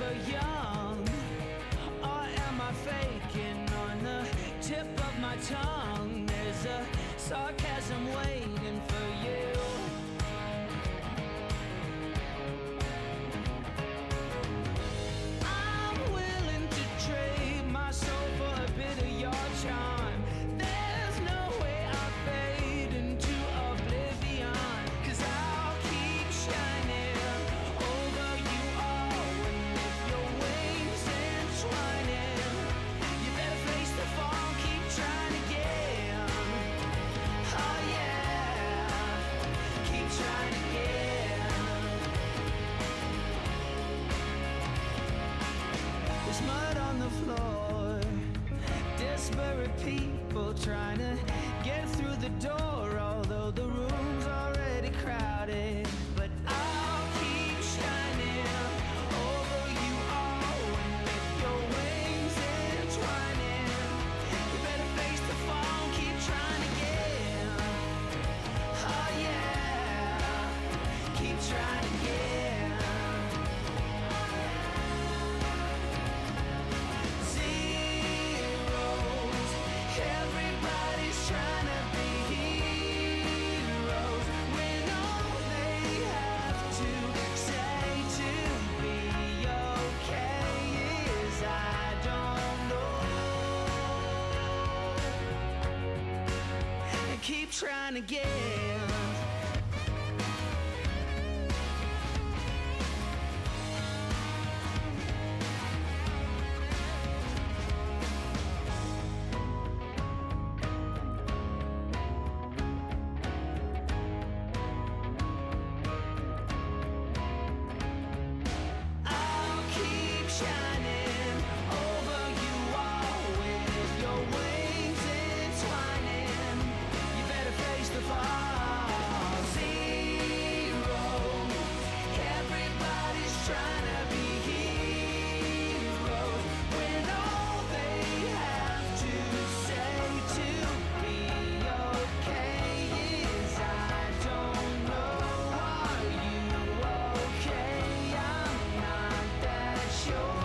ever young? Or am I faking on the tip of my tongue? There's a sarcasm waiting for you. I'm willing to trade my soul for a bit of your charm. There's no way I fade into oblivion, 'cause I'll keep shining over you all. And if your wings entwining, you better face the fall, keep trying again. Oh yeah, keep trying again. There's mud on the floor, disparate people trying to get through the door, although the room's already crowded. But I'll keep shining over you all. And if your wings entwining, you better face the fall, keep trying again. Oh yeah, keep trying again. Zeros, everybody's trying to be heroes, when all they have to say to be okay is I don't know. And keep trying again. I'll keep shining over you all. With your wings entwining, you better face the fall. Zero, everybody's trying to be heroes, when all they have to say to be okay is I don't know. Are you okay? I'm not that sure.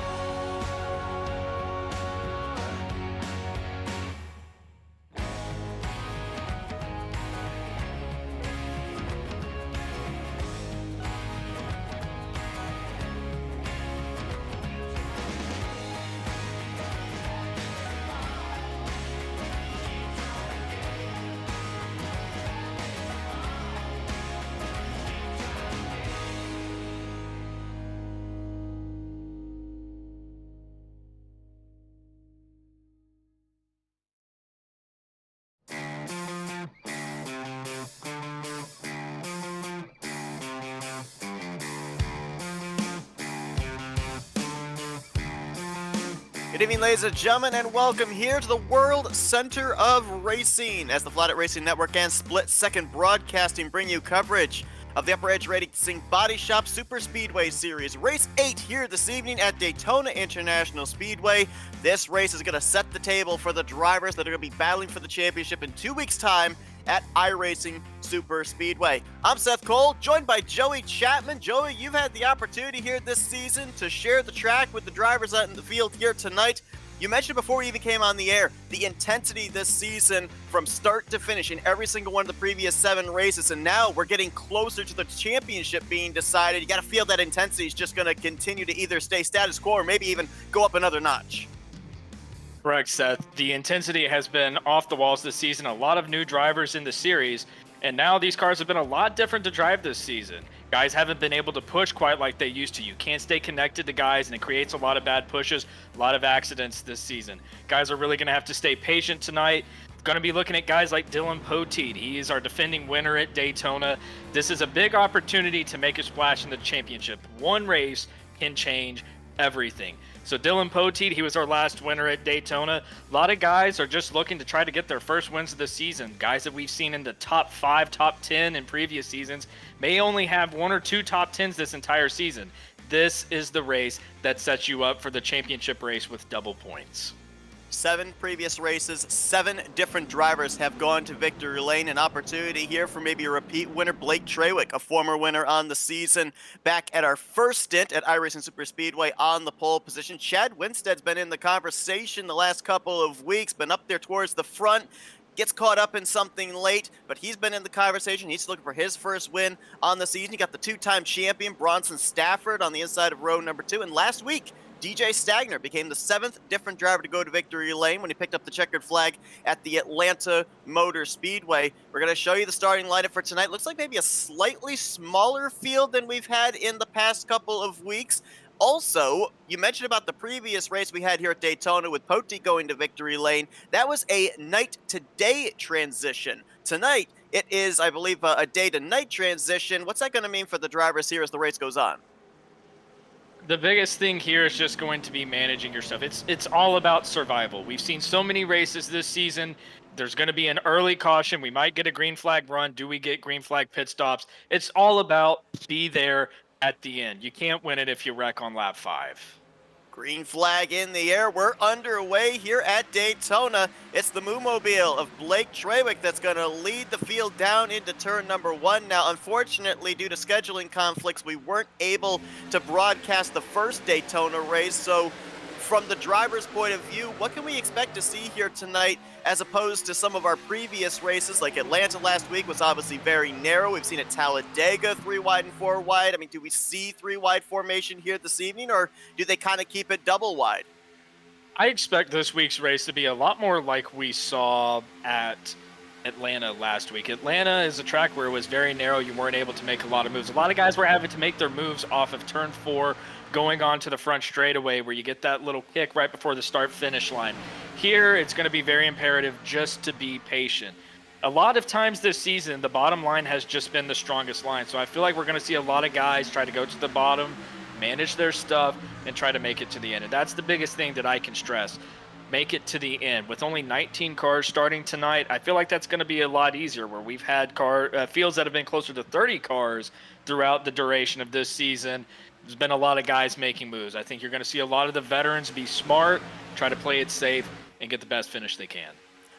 Good evening, ladies and gentlemen, and welcome here to the World Center of Racing as the Flatout Racing Network and Split Second Broadcasting bring you coverage of the UpperEdge Racing Baadteshop Superspeedway Series. Race 8 here this evening at Daytona International Speedway. This race is going to set the table for the drivers that are going to be battling for the championship in 2 weeks' time at iRacing Superspeedway. I'm Seth Cole, joined by Joey Chapman. Joey, you've had the opportunity here this season to share the track with the drivers out in the field here tonight. You mentioned before we even came on the air, the intensity this season from start to finish in every single one of the previous 7 races, and now we're getting closer to the championship being decided. You got to feel that intensity is just going to continue to either stay status quo or maybe even go up another notch. Correct, Seth. The intensity has been off the walls this season. A lot of new drivers in the series, and now these cars have been a lot different to drive this season. Guys haven't been able to push quite like they used to. You can't stay connected to guys, and it creates a lot of bad pushes, a lot of accidents this season. Guys are really going to have to stay patient tonight. Going to be looking at guys like Dylan Poteet. He is our defending winner at Daytona. This is a big opportunity to make a splash in the championship. One race can change everything. So Dylan Poteet, he was our last winner at Daytona. A lot of guys are just looking to try to get their first wins of the season. Guys that we've seen in the top 5, top 10 in previous seasons may only have 1 or 2 top 10s this entire season. This is the race that sets you up for the championship race with double points. 7 previous races, 7 different drivers have gone to victory lane. An opportunity here for maybe a repeat winner, Blake Trawick, a former winner on the season, back at our first stint at iRacing Superspeedway on the pole position. Chad Winstead's been in the conversation the last couple of weeks, been up there towards the front, gets caught up in something late, but he's been in the conversation. He's looking for his first win on the season. You got the 2-time champion, Bronson Stafford, on the inside of row number 2. And last week, DJ Stagner became the 7th different driver to go to victory lane when he picked up the checkered flag at the Atlanta Motor Speedway. We're going to show you the starting lineup for tonight. Looks like maybe a slightly smaller field than we've had in the past couple of weeks. Also, you mentioned about the previous race we had here at Daytona with Poti going to victory lane. That was a night to day transition. Tonight, it is, I believe, a day to night transition. What's that going to mean for the drivers here as the race goes on? The biggest thing here is just going to be managing your stuff. It's all about survival. We've seen so many races this season. There's going to be an early caution. We might get a green flag run. Do we get green flag pit stops? It's all about be there at the end. You can't win it if you wreck on lap 5. Green flag in the air. We're underway here at Daytona. It's the Moo-mobile of Blake Trawick that's going to lead the field down into turn number 1. Now, unfortunately, due to scheduling conflicts, we weren't able to broadcast the first Daytona race. So from the driver's point of view, what can we expect to see here tonight as opposed to some of our previous races? Like Atlanta last week was obviously very narrow. We've seen at Talladega 3 wide and 4 wide. I mean, do we see 3 wide formation here this evening, or do they kind of keep it double wide? I expect this week's race to be a lot more like we saw at Atlanta last week. Atlanta is a track where it was very narrow. You weren't able to make a lot of moves. A lot of guys were having to make their moves off of turn 4, going on to the front straightaway where you get that little kick right before the start finish line. Here, it's going to be very imperative just to be patient. A lot of times this season, the bottom line has just been the strongest line. So I feel like we're going to see a lot of guys try to go to the bottom, manage their stuff, and try to make it to the end. And that's the biggest thing that I can stress. Make it to the end. With only 19 cars starting tonight, I feel like that's going to be a lot easier, where we've had fields that have been closer to 30 cars throughout the duration of this season. There's been a lot of guys making moves. I think you're going to see a lot of the veterans be smart, try to play it safe, and get the best finish they can.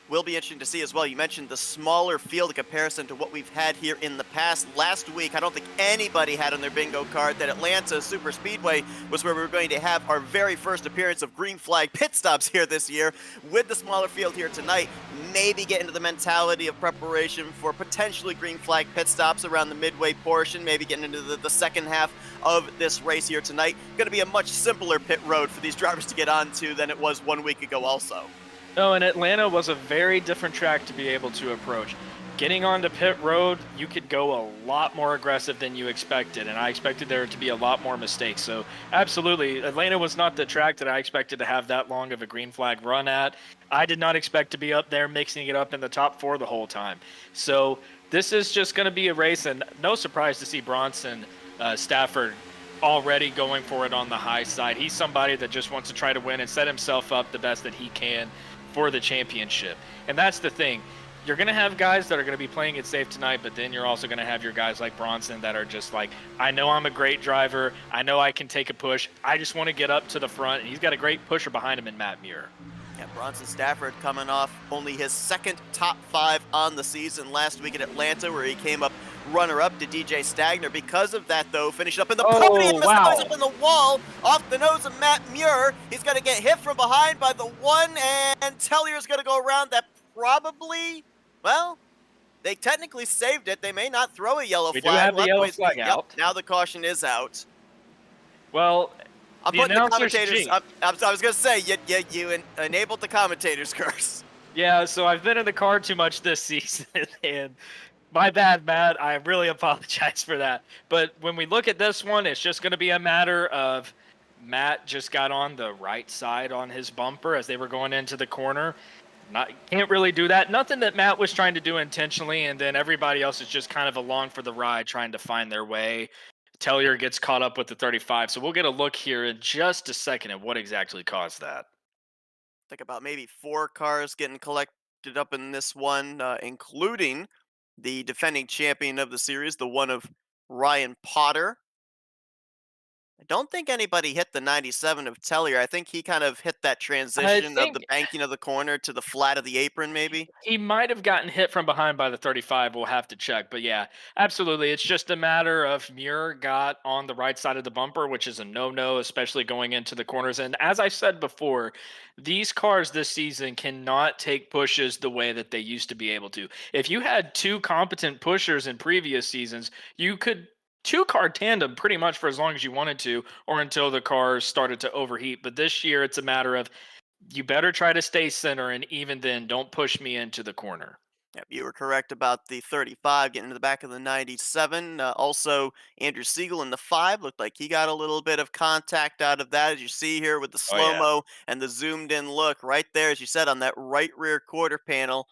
Will be interesting to see as well. You mentioned the smaller field in comparison to what we've had here in the past. Last week, I don't think anybody had on their bingo card that Atlanta Superspeedway was where we were going to have our very first appearance of green flag pit stops here this year. With the smaller field here tonight, maybe get into the mentality of preparation for potentially green flag pit stops around the midway portion, maybe getting into the second half of this race here tonight. Going to be a much simpler pit road for these drivers to get onto than it was 1 week ago also. No, and Atlanta was a very different track to be able to approach. Getting onto pit road, you could go a lot more aggressive than you expected, and I expected there to be a lot more mistakes. So absolutely, Atlanta was not the track that I expected to have that long of a green flag run at. I did not expect to be up there mixing it up in the top 4 the whole time. So this is just going to be a race, and no surprise to see Bronson Stafford already going for it on the high side. He's somebody that just wants to try to win and set himself up the best that he can for the championship. And that's the thing. You're going to have guys that are going to be playing it safe tonight, but then you're also going to have your guys like Bronson that are just like, I know I'm a great driver. I know I can take a push. I just want to get up to the front. And he's got a great pusher behind him in Matt Muir. Yeah, Bronson Stafford coming off only his second top 5 on the season last week at Atlanta, where he came up runner-up to DJ Stagner. Because of that, though, finished up in the podium, wow. up in the wall, off the nose of Matt Muir. He's going to get hit from behind by the 1, and Tellier's going to go around that probably, well, they technically saved it. They may not throw a yellow flag. We do have the yellow flag out. Yep, now the caution is out. Well, I'm putting the commentators. I was going to say, you enabled the commentators curse. Yeah, so I've been in the car too much this season, and my bad, Matt. I really apologize for that. But when we look at this one, it's just going to be a matter of Matt just got on the right side on his bumper as they were going into the corner. Can't really do that. Nothing that Matt was trying to do intentionally, and then everybody else is just kind of along for the ride, trying to find their way. Tellier gets caught up with the 35, so we'll get a look here in just a second at what exactly caused that. Think about maybe 4 cars getting collected up in this one, including the defending champion of the series, the one of Ryan Potter. I don't think anybody hit the 97 of Tellier. I think he kind of hit that I transition of the think banking of the corner to the flat of the apron, maybe. he might have gotten hit from behind by the 35. We'll have to check. But yeah, absolutely. It's just a matter of Muir got on the right side of the bumper, which is a no no, especially going into the corners. And as I said before, these cars this season cannot take pushes the way that they used to be able to. If you had two competent pushers in previous seasons, you could two car tandem pretty much for as long as you wanted to, or until the cars started to overheat. But this year, it's a matter of you better try to stay center, and even then, don't push me into the corner. Yep, you were correct about the 35 getting to the back of the 97. Also, Andrew Siegel in the 5 looked like he got a little bit of contact out of that, as you see here with the Oh slow yeah. mo and the zoomed in look right there, as you said, on that right rear quarter panel.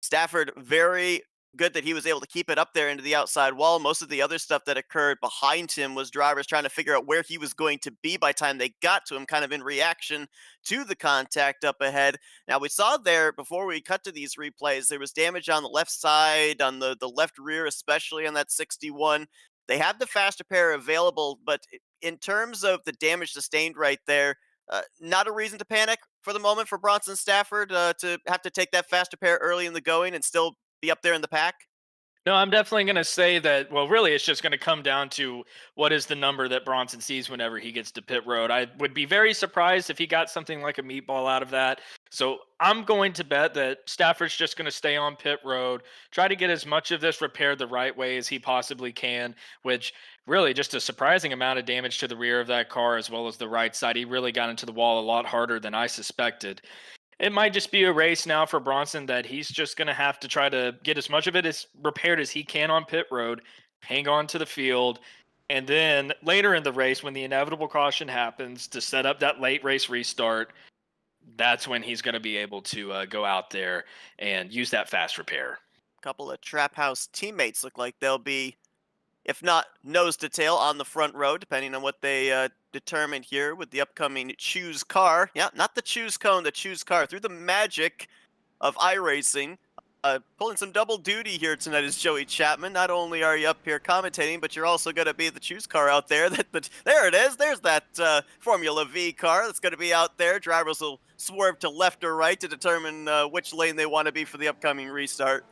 Stafford, very good that he was able to keep it up there into the outside wall. Most of the other stuff that occurred behind him was drivers trying to figure out where he was going to be by the time they got to him, kind of in reaction to the contact up ahead. Now, we saw there before we cut to these replays, there was damage on the left side, on the left rear, especially on that 61. They have the faster pair available, but in terms of the damage sustained right there, not a reason to panic for the moment for Bronson Stafford to have to take that faster pair early in the going and still be up there in the pack. No, I'm definitely going to say that. Well, really, it's just going to come down to what is the number that Bronson sees whenever he gets to pit road. I would be very surprised if he got something like a meatball out of that. So I'm going to bet that Stafford's just going to stay on pit road, try to get as much of this repaired the right way as he possibly can, which really just a surprising amount of damage to the rear of that car as well as the right side. He really got into the wall a lot harder than I suspected. It might just be a race now for Bronson that he's just going to have to try to get as much of it as repaired as he can on pit road, hang on to the field, and then later in the race, when the inevitable caution happens to set up that late race restart, that's when he's going to be able to go out there and use that fast repair. A couple of Trap House teammates look like they'll be, if not nose to tail, on the front row, depending on what they determine here with the upcoming Choose car. Yeah, not the Choose cone, the Choose car. Through the magic of iRacing, pulling some double duty here tonight is Joey Chapman. Not only are you up here commentating, but you're also going to be the Choose car out there. There it is. There's that Formula V car that's going to be out there. Drivers will swerve to left or right to determine which lane they want to be for the upcoming restart.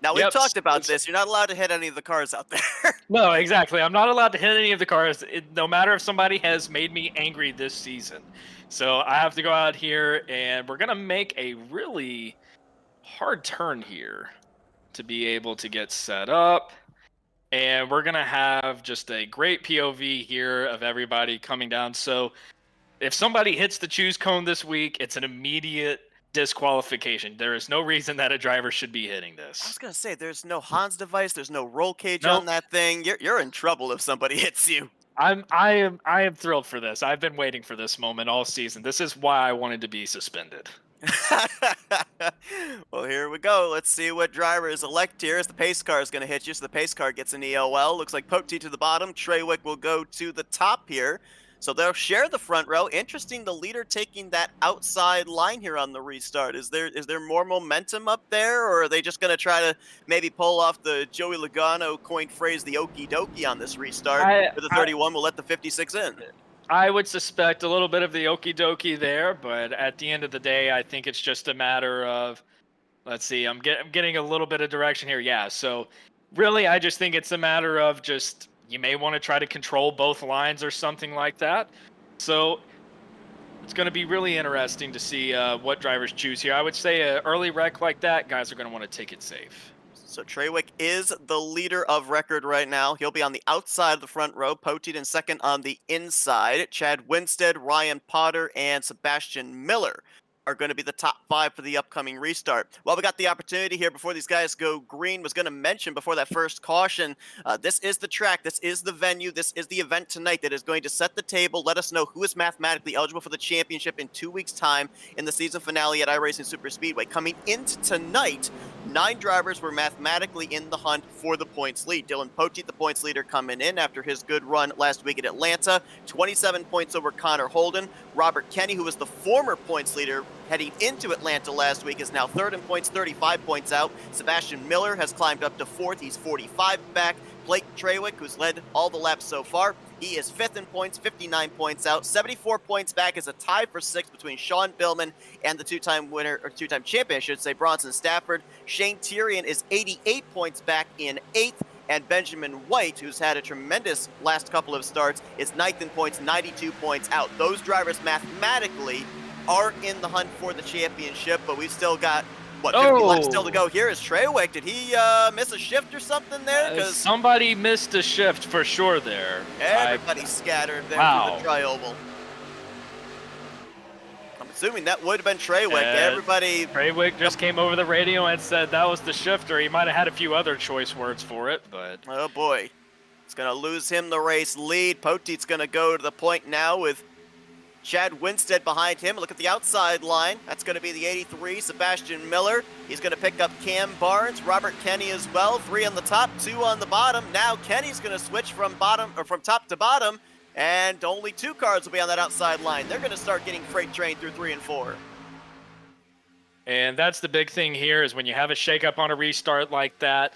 Now, we've Yep. talked about this. You're not allowed to hit any of the cars out there. No, exactly. I'm not allowed to hit any of the cars, no matter if somebody has made me angry this season. So I have to go out here, and we're going to make a really hard turn here to be able to get set up. And we're going to have just a great POV here of everybody coming down. So if somebody hits the choose cone this week, it's an immediate disqualification. There is no reason that a driver should be hitting I was this. gonna say, there's no Hans device, there's no roll cage Nope. on that thing. You're in trouble if somebody hits you. I am thrilled for this. I've been waiting for this moment all season. This is why I wanted to be suspended. Well, here we go. Let's see what drivers elect here as the pace car is going to hit you. So the pace car gets an EOL. Looks like Pote to the bottom. Treywick will go to the top here. So they'll share the front row. Interesting, the leader taking that outside line here on the restart. Is there more momentum up there, or are they just going to try to maybe pull off the Joey Logano coined phrase, the okie dokie, on this restart? With the 31, we'll let the 56 in. I would suspect a little bit of the okie dokie there, but at the end of the day, I think it's just a matter of, let's see, I'm getting a little bit of direction here. Yeah, so really, I just think it's a matter of just, you may want to try to control both lines or something like that. So it's going to be really interesting to see what drivers choose here. I would say an early wreck like that, guys are going to want to take it safe. So Treywick is the leader of record right now. He'll be on the outside of the front row. Poteet in second on the inside. Chad Winstead, Ryan Potter, and Sebastian Miller are going to be the top 5 for the upcoming restart. Well, we got the opportunity here before these guys go green. Was going to mention before that first caution, this is the track, this is the venue, this is the event tonight that is going to set the table, let us know who is mathematically eligible for the championship in 2 weeks' time in the season finale at iRacing Superspeedway. Coming into tonight, 9 drivers were mathematically in the hunt for the points lead. Dylan Poteet, the points leader, coming in after his good run last week at Atlanta. 27 points over Connor Holden. Robert Kenny, who was the former points leader heading into Atlanta last week, is now third in points, 35 points out. Sebastian Miller has climbed up to fourth. He's 45 back. Blake Treywick, who's led all the laps so far, He is 5th in points, 59 points out. 74 points back is a tie for 6th between Sean Billman and the two-time winner, or two-time champion, I should say, Bronson Stafford. Shane Tyrion is 88 points back in 8th. And Benjamin White, who's had a tremendous last couple of starts, is 9th in points, 92 points out. Those drivers mathematically are in the hunt for the championship, but we've still got, what, 50 laps still to go here. Is Treywick, did he miss a shift or something there? Because somebody missed a shift for sure there. everybody scattered there through the tri-oval. I'm assuming that would have been Treywick. Everybody. Treywick just came over the radio and said that was the shifter. He might have had a few other choice words for it, but. Oh boy. It's going to lose him the race lead. Poteet's going to go to the point now with Chad Winstead behind him. Look at the outside line. That's going to be the 83, Sebastian Miller. He's going to pick up Cam Barnes, Robert Kenny as well. 3 on the top, 2 on the bottom. Now Kenny's going to switch from top to bottom, and only 2 cars will be on that outside line. They're going to start getting freight trained through 3 and 4. And that's the big thing here is when you have a shakeup on a restart like that.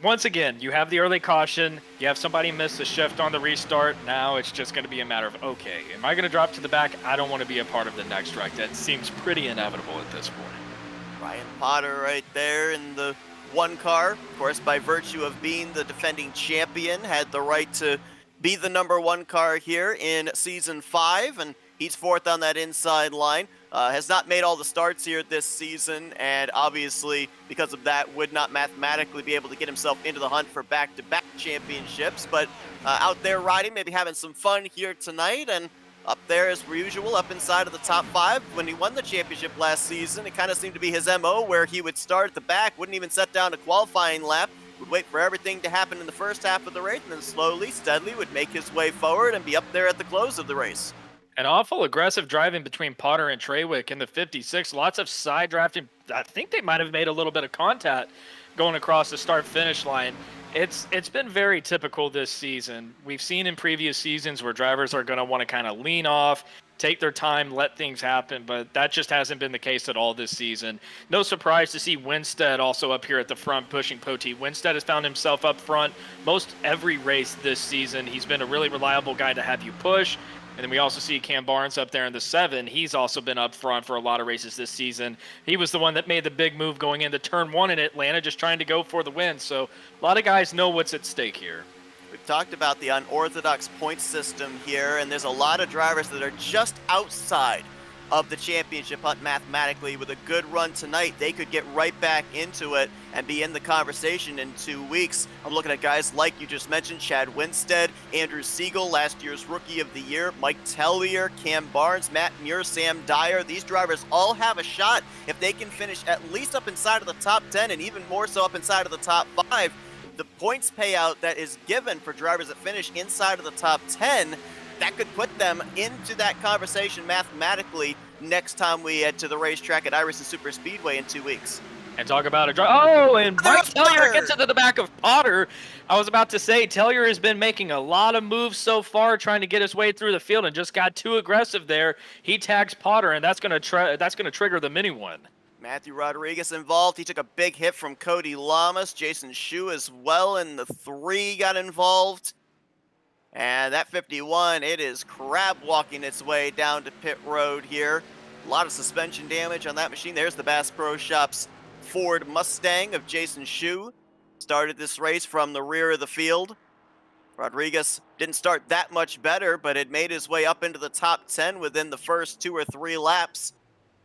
Once again, you have the early caution, you have somebody miss a shift on the restart, now it's just going to be a matter of, okay, am I going to drop to the back? I don't want to be a part of the next wreck. That seems pretty inevitable at this point. Ryan Potter right there in the 1 car, of course, by virtue of being the defending champion, had the right to be the number 1 car here in Season 5, and he's 4th on that inside line. Has not made all the starts here this season, and obviously, because of that, would not mathematically be able to get himself into the hunt for back-to-back championships, but out there riding, maybe having some fun here tonight, and up there as usual, up inside of the top 5. When he won the championship last season, it kind of seemed to be his MO, where he would start at the back, wouldn't even set down a qualifying lap, would wait for everything to happen in the first half of the race, and then slowly, steadily would make his way forward and be up there at the close of the race. An awful aggressive driving between Potter and Treywick in the 56. Lots of side drafting. I think they might have made a little bit of contact going across the start-finish line. It's been very typical this season. We've seen in previous seasons where drivers are going to want to kind of lean off, take their time, let things happen, but that just hasn't been the case at all this season. No surprise to see Winstead also up here at the front pushing Poteet. Winstead has found himself up front most every race this season. He's been a really reliable guy to have you push. And then we also see Cam Barnes up there in the 7. He's also been up front for a lot of races this season. He was the one that made the big move going into turn 1 in Atlanta, just trying to go for the win. So a lot of guys know what's at stake here. We've talked about the unorthodox point system here, and there's a lot of drivers that are just outside of the championship hunt mathematically. With a good run tonight, they could get right back into it and be in the conversation in 2 weeks. I'm looking at guys like you just mentioned, Chad Winstead, Andrew Siegel, last year's Rookie of the Year, Mike Tellier, Cam Barnes, Matt Muir, Sam Dyer. These drivers all have a shot if they can finish at least up inside of the top 10 and even more so up inside of the top 5. The points payout that is given for drivers that finish inside of the top 10, that could put them into that conversation mathematically next time we head to the racetrack at Iverson Superspeedway in 2 weeks. And talk about a and Mike Tellier gets into the back of Potter. I was about to say, Tellier has been making a lot of moves so far, trying to get his way through the field, and just got too aggressive there. He tags Potter, and that's gonna trigger the mini one. Matthew Rodriguez involved. He took a big hit from Cody Lamas. Jason Shu as well in the 3 got involved. And that 51, it is crab walking its way down to pit road here. A lot of suspension damage on that machine. There's the Bass Pro Shops Ford Mustang of Jason Shu. Started this race from the rear of the field. Rodriguez didn't start that much better, but had made his way up into the top 10 within the first 2 or 3 laps.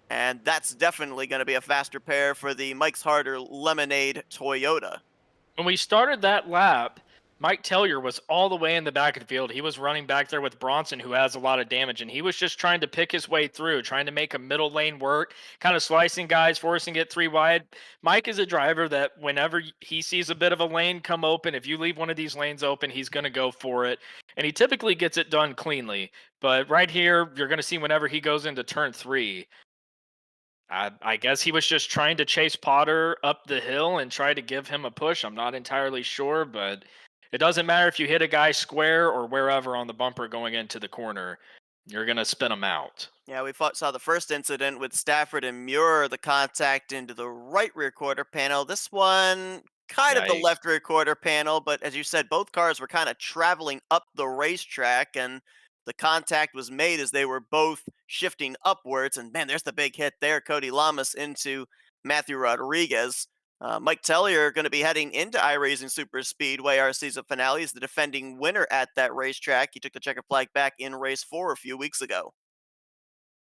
And that's definitely going to be a faster pair for the Mike's Harder Lemonade Toyota. When we started that lap, Mike Tellier was all the way in the back of the field. He was running back there with Bronson, who has a lot of damage, and he was just trying to pick his way through, trying to make a middle lane work, kind of slicing guys, forcing it 3 wide. Mike is a driver that whenever he sees a bit of a lane come open, if you leave one of these lanes open, he's going to go for it, and he typically gets it done cleanly. But right here, you're going to see whenever he goes into turn 3, I guess he was just trying to chase Potter up the hill and try to give him a push. I'm not entirely sure, but it doesn't matter if you hit a guy square or wherever on the bumper going into the corner. You're going to spin them out. Yeah, we saw the first incident with Stafford and Muir, the contact into the right rear quarter panel. This one kind of the Yikes. left rear quarter panel, but as you said, both cars were kind of traveling up the racetrack, and the contact was made as they were both shifting upwards. And man, there's the big hit there. Cody Lamas into Matthew Rodriguez. Mike Tellier going to be heading into iRacing Super Speedway. Our season finale is the defending winner at that racetrack. He took the checkered flag back in race 4 a few weeks ago.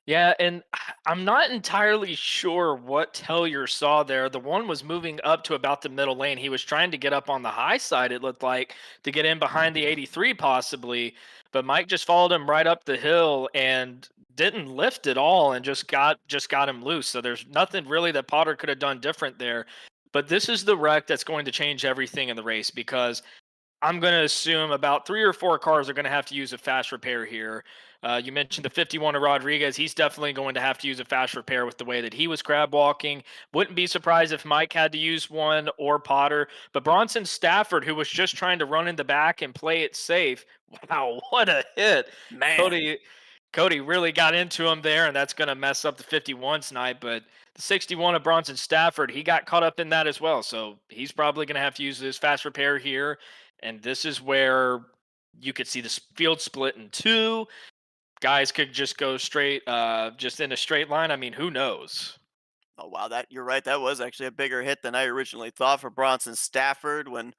Yeah, and I'm not entirely sure what Tellier saw there. The one was moving up to about the middle lane. He was trying to get up on the high side, it looked like, to get in behind the 83 possibly. But Mike just followed him right up the hill and didn't lift at all and just got him loose. So there's nothing really that Potter could have done different there. But this is the wreck that's going to change everything in the race because I'm going to assume about 3 or 4 cars are going to have to use a fast repair here. You mentioned the 51 of Rodriguez. He's definitely going to have to use a fast repair with the way that he was crab walking. Wouldn't be surprised if Mike had to use one or Potter. But Bronson Stafford, who was just trying to run in the back and play it safe, wow, what a hit. Man. Cody really got into him there, and that's going to mess up the 51 snipe. But the 61 of Bronson Stafford, he got caught up in that as well. So he's probably going to have to use his fast repair here. And this is where you could see the field split in two. Guys could just go straight, just in a straight line. I mean, who knows? Oh wow, that you're right. That was actually a bigger hit than I originally thought for Bronson Stafford when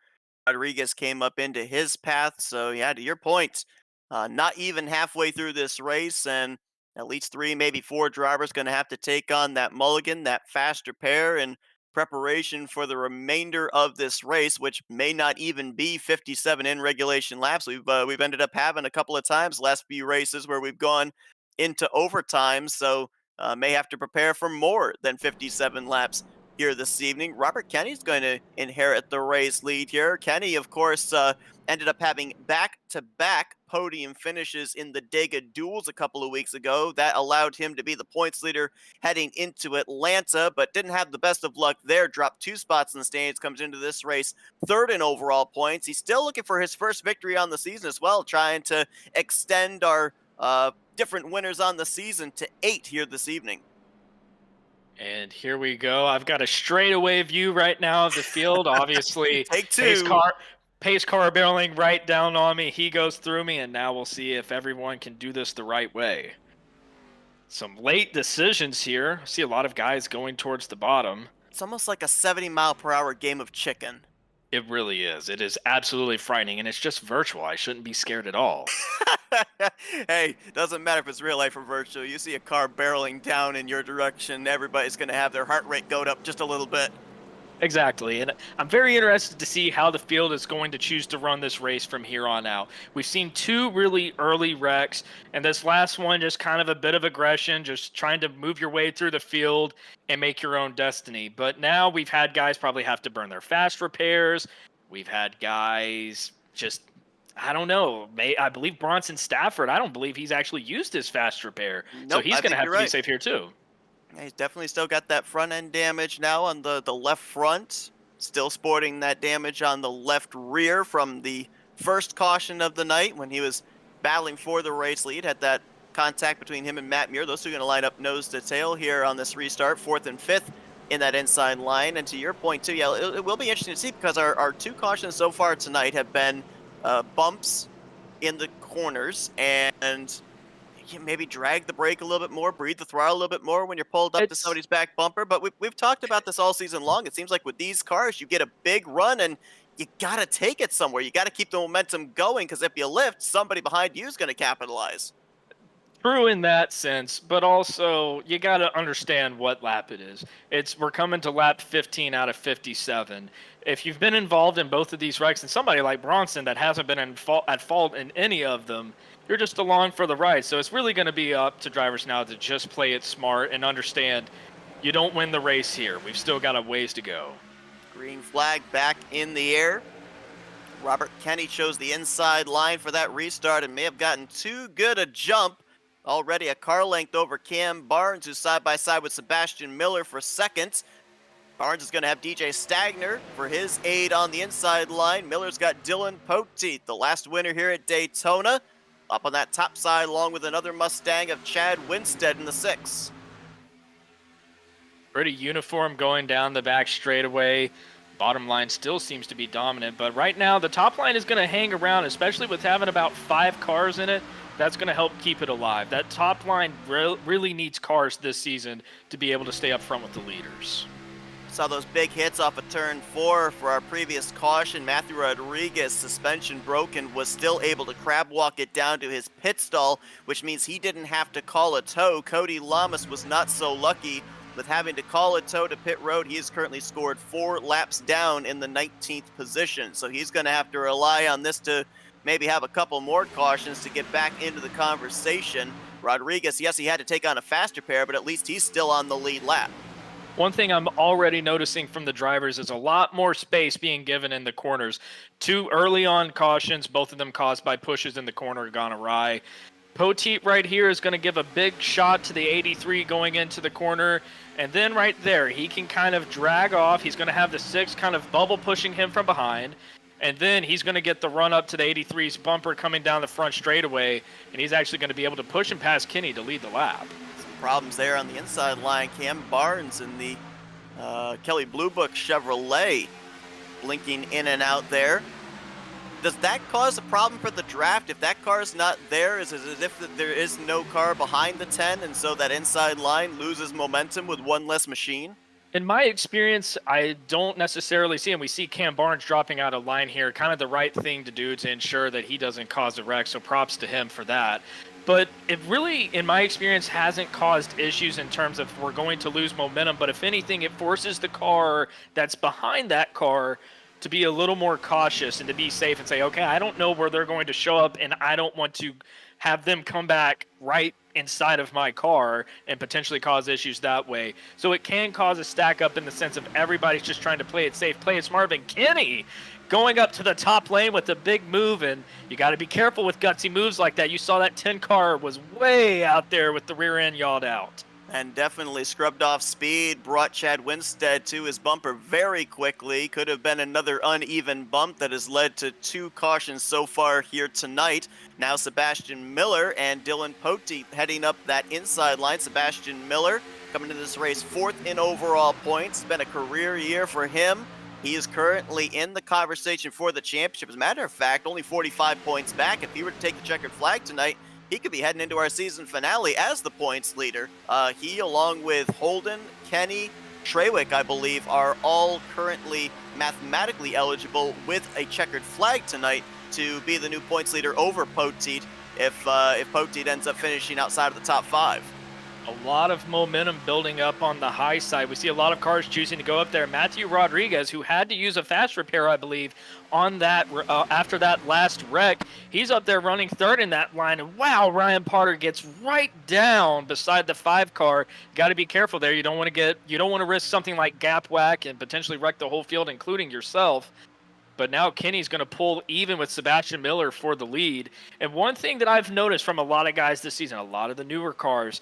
Rodriguez came up into his path. So yeah, to your point, not even halfway through this race, and at least 3, maybe 4 drivers going to have to take on that mulligan, that fast repair, in preparation for the remainder of this race, which may not even be 57 in regulation laps. We've ended up having a couple of times last few races where we've gone into overtime, so may have to prepare for more than 57 laps here this evening. Robert Kenny's going to inherit the race lead here. Kenny, of course, ended up having back-to-back podium finishes in the Dega Duels a couple of weeks ago. That allowed him to be the points leader heading into Atlanta, but didn't have the best of luck there. Dropped 2 spots in the standings, comes into this race 3rd in overall points. He's still looking for his first victory on the season as well, trying to extend our different winners on the season to 8 here this evening. And here we go. I've got a straightaway view right now of the field. Obviously, Take 2. Pace car barreling right down on me. He goes through me, and now we'll see if everyone can do this the right way. Some late decisions here. I see a lot of guys going towards the bottom. It's almost like a 70-mile-per-hour game of chicken. It really is. It is absolutely frightening, and it's just virtual. I shouldn't be scared at all. Hey, doesn't matter if it's real life or virtual. You see a car barreling down in your direction, everybody's going to have their heart rate go up just a little bit. Exactly, and I'm very interested to see how the field is going to choose to run this race from here on out. We've seen 2 really early wrecks, and this last one just kind of a bit of aggression, just trying to move your way through the field and make your own destiny. But now we've had guys probably have to burn their fast repairs. We've had guys just, I don't know, I believe Bronson Stafford, I don't believe he's actually used his fast repair. Nope, so he's going to have to be right. safe here too. Yeah, he's definitely still got that front end damage now on the left front. Still sporting that damage on the left rear from the first caution of the night when he was battling for the race lead. Had that contact between him and Matt Muir. Those two are going to line up nose to tail here on this restart, 4th and 5th in that inside line. And to your point too, yeah, it will be interesting to see because our 2 cautions so far tonight have been bumps in the corners and maybe drag the brake a little bit more, breathe the throttle a little bit more when you're pulled up to somebody's back bumper. But we've talked about this all season long. It seems like with these cars, you get a big run and you got to take it somewhere. You got to keep the momentum going because if you lift, somebody behind you is going to capitalize. True in that sense, but also you got to understand what lap it is. We're coming to lap 15 out of 57. If you've been involved in both of these wrecks, and somebody like Bronson that hasn't been at fault in any of them, you're just along for the ride. So it's really going to be up to drivers now to just play it smart and understand you don't win the race here. We've still got a ways to go. Green flag back in the air. Robert Kenny chose the inside line for that restart and may have gotten too good a jump. Already a car length over Cam Barnes, who's side by side with Sebastian Miller for 2nd. Barnes is going to have DJ Stagner for his aid on the inside line. Miller's got Dylan Poteet, the last winner here at Daytona, up on that top side along with another Mustang of Chad Winstead in the 6. Pretty uniform going down the back straightaway. Bottom line still seems to be dominant, but right now the top line is going to hang around, especially with having about 5 cars in it. That's going to help keep it alive. That top line really needs cars this season to be able to stay up front with the leaders. Saw those big hits off of turn 4 for our previous caution. Matthew Rodriguez, suspension broken, was still able to crab walk it down to his pit stall, which means he didn't have to call a tow. Cody Lamas was not so lucky with having to call a tow to pit road. He has currently scored 4 laps down in the 19th position, so he's going to have to rely on this to maybe have a couple more cautions to get back into the conversation. Rodriguez, yes, he had to take on a faster pair, but at least he's still on the lead lap. One thing I'm already noticing from the drivers is a lot more space being given in the corners. 2 early on cautions, both of them caused by pushes in the corner, gone awry. Poteet right here is going to give a big shot to the 83 going into the corner, and then right there he can kind of drag off. He's going to have the 6 kind of bubble pushing him from behind, and then he's going to get the run up to the 83's bumper coming down the front straightaway, and he's actually going to be able to push him past Kenny to lead the lap. Problems there on the inside line. Cam Barnes in the Kelly Blue Book Chevrolet blinking in and out there. Does that cause a problem for the draft? If that car is not there, is it as if there is no car behind the 10, and so that inside line loses momentum with one less machine? In my experience, I don't necessarily see him. We see Cam Barnes dropping out of line here, kind of the right thing to do to ensure that he doesn't cause a wreck, so props to him for that. But it really, in my experience, hasn't caused issues in terms of we're going to lose momentum, but if anything, it forces the car that's behind that car to be a little more cautious and to be safe and say, okay, I don't know where they're going to show up, and I don't want to have them come back right inside of my car and potentially cause issues that way. So it can cause a stack up in the sense of everybody's just trying to play it safe, play it smart. And Kenny going up to the top lane with a big move, and you got to be careful with gutsy moves like that. You saw that 10 car was way out there with the rear end yawed out. And definitely scrubbed off speed, brought Chad Winstead to his bumper very quickly. Could have been another uneven bump that has led to 2 cautions so far here tonight. Now Sebastian Miller and Dylan Poteet heading up that inside line. Sebastian Miller coming into this race 4th in overall points. It's been a career year for him. He is currently in the conversation for the championship. As a matter of fact, only 45 points back. If he were to take the checkered flag tonight, he could be heading into our season finale as the points leader. He, along with Holden, Kenny, Trewick, I believe, are all currently mathematically eligible with a checkered flag tonight to be the new points leader over Poteet if Poteet ends up finishing outside of the top 5. A lot of momentum building up on the high side. We see a lot of cars choosing to go up there. Matthew Rodriguez, who had to use a fast repair, I believe, on that after that last wreck, he's up there running 3rd in that line. And wow, Ryan Potter gets right down beside the 5 car. Got to be careful there. You don't want to risk something like gap whack and potentially wreck the whole field, including yourself. But now Kenny's going to pull even with Sebastian Miller for the lead. And one thing that I've noticed from a lot of guys this season, a lot of the newer cars,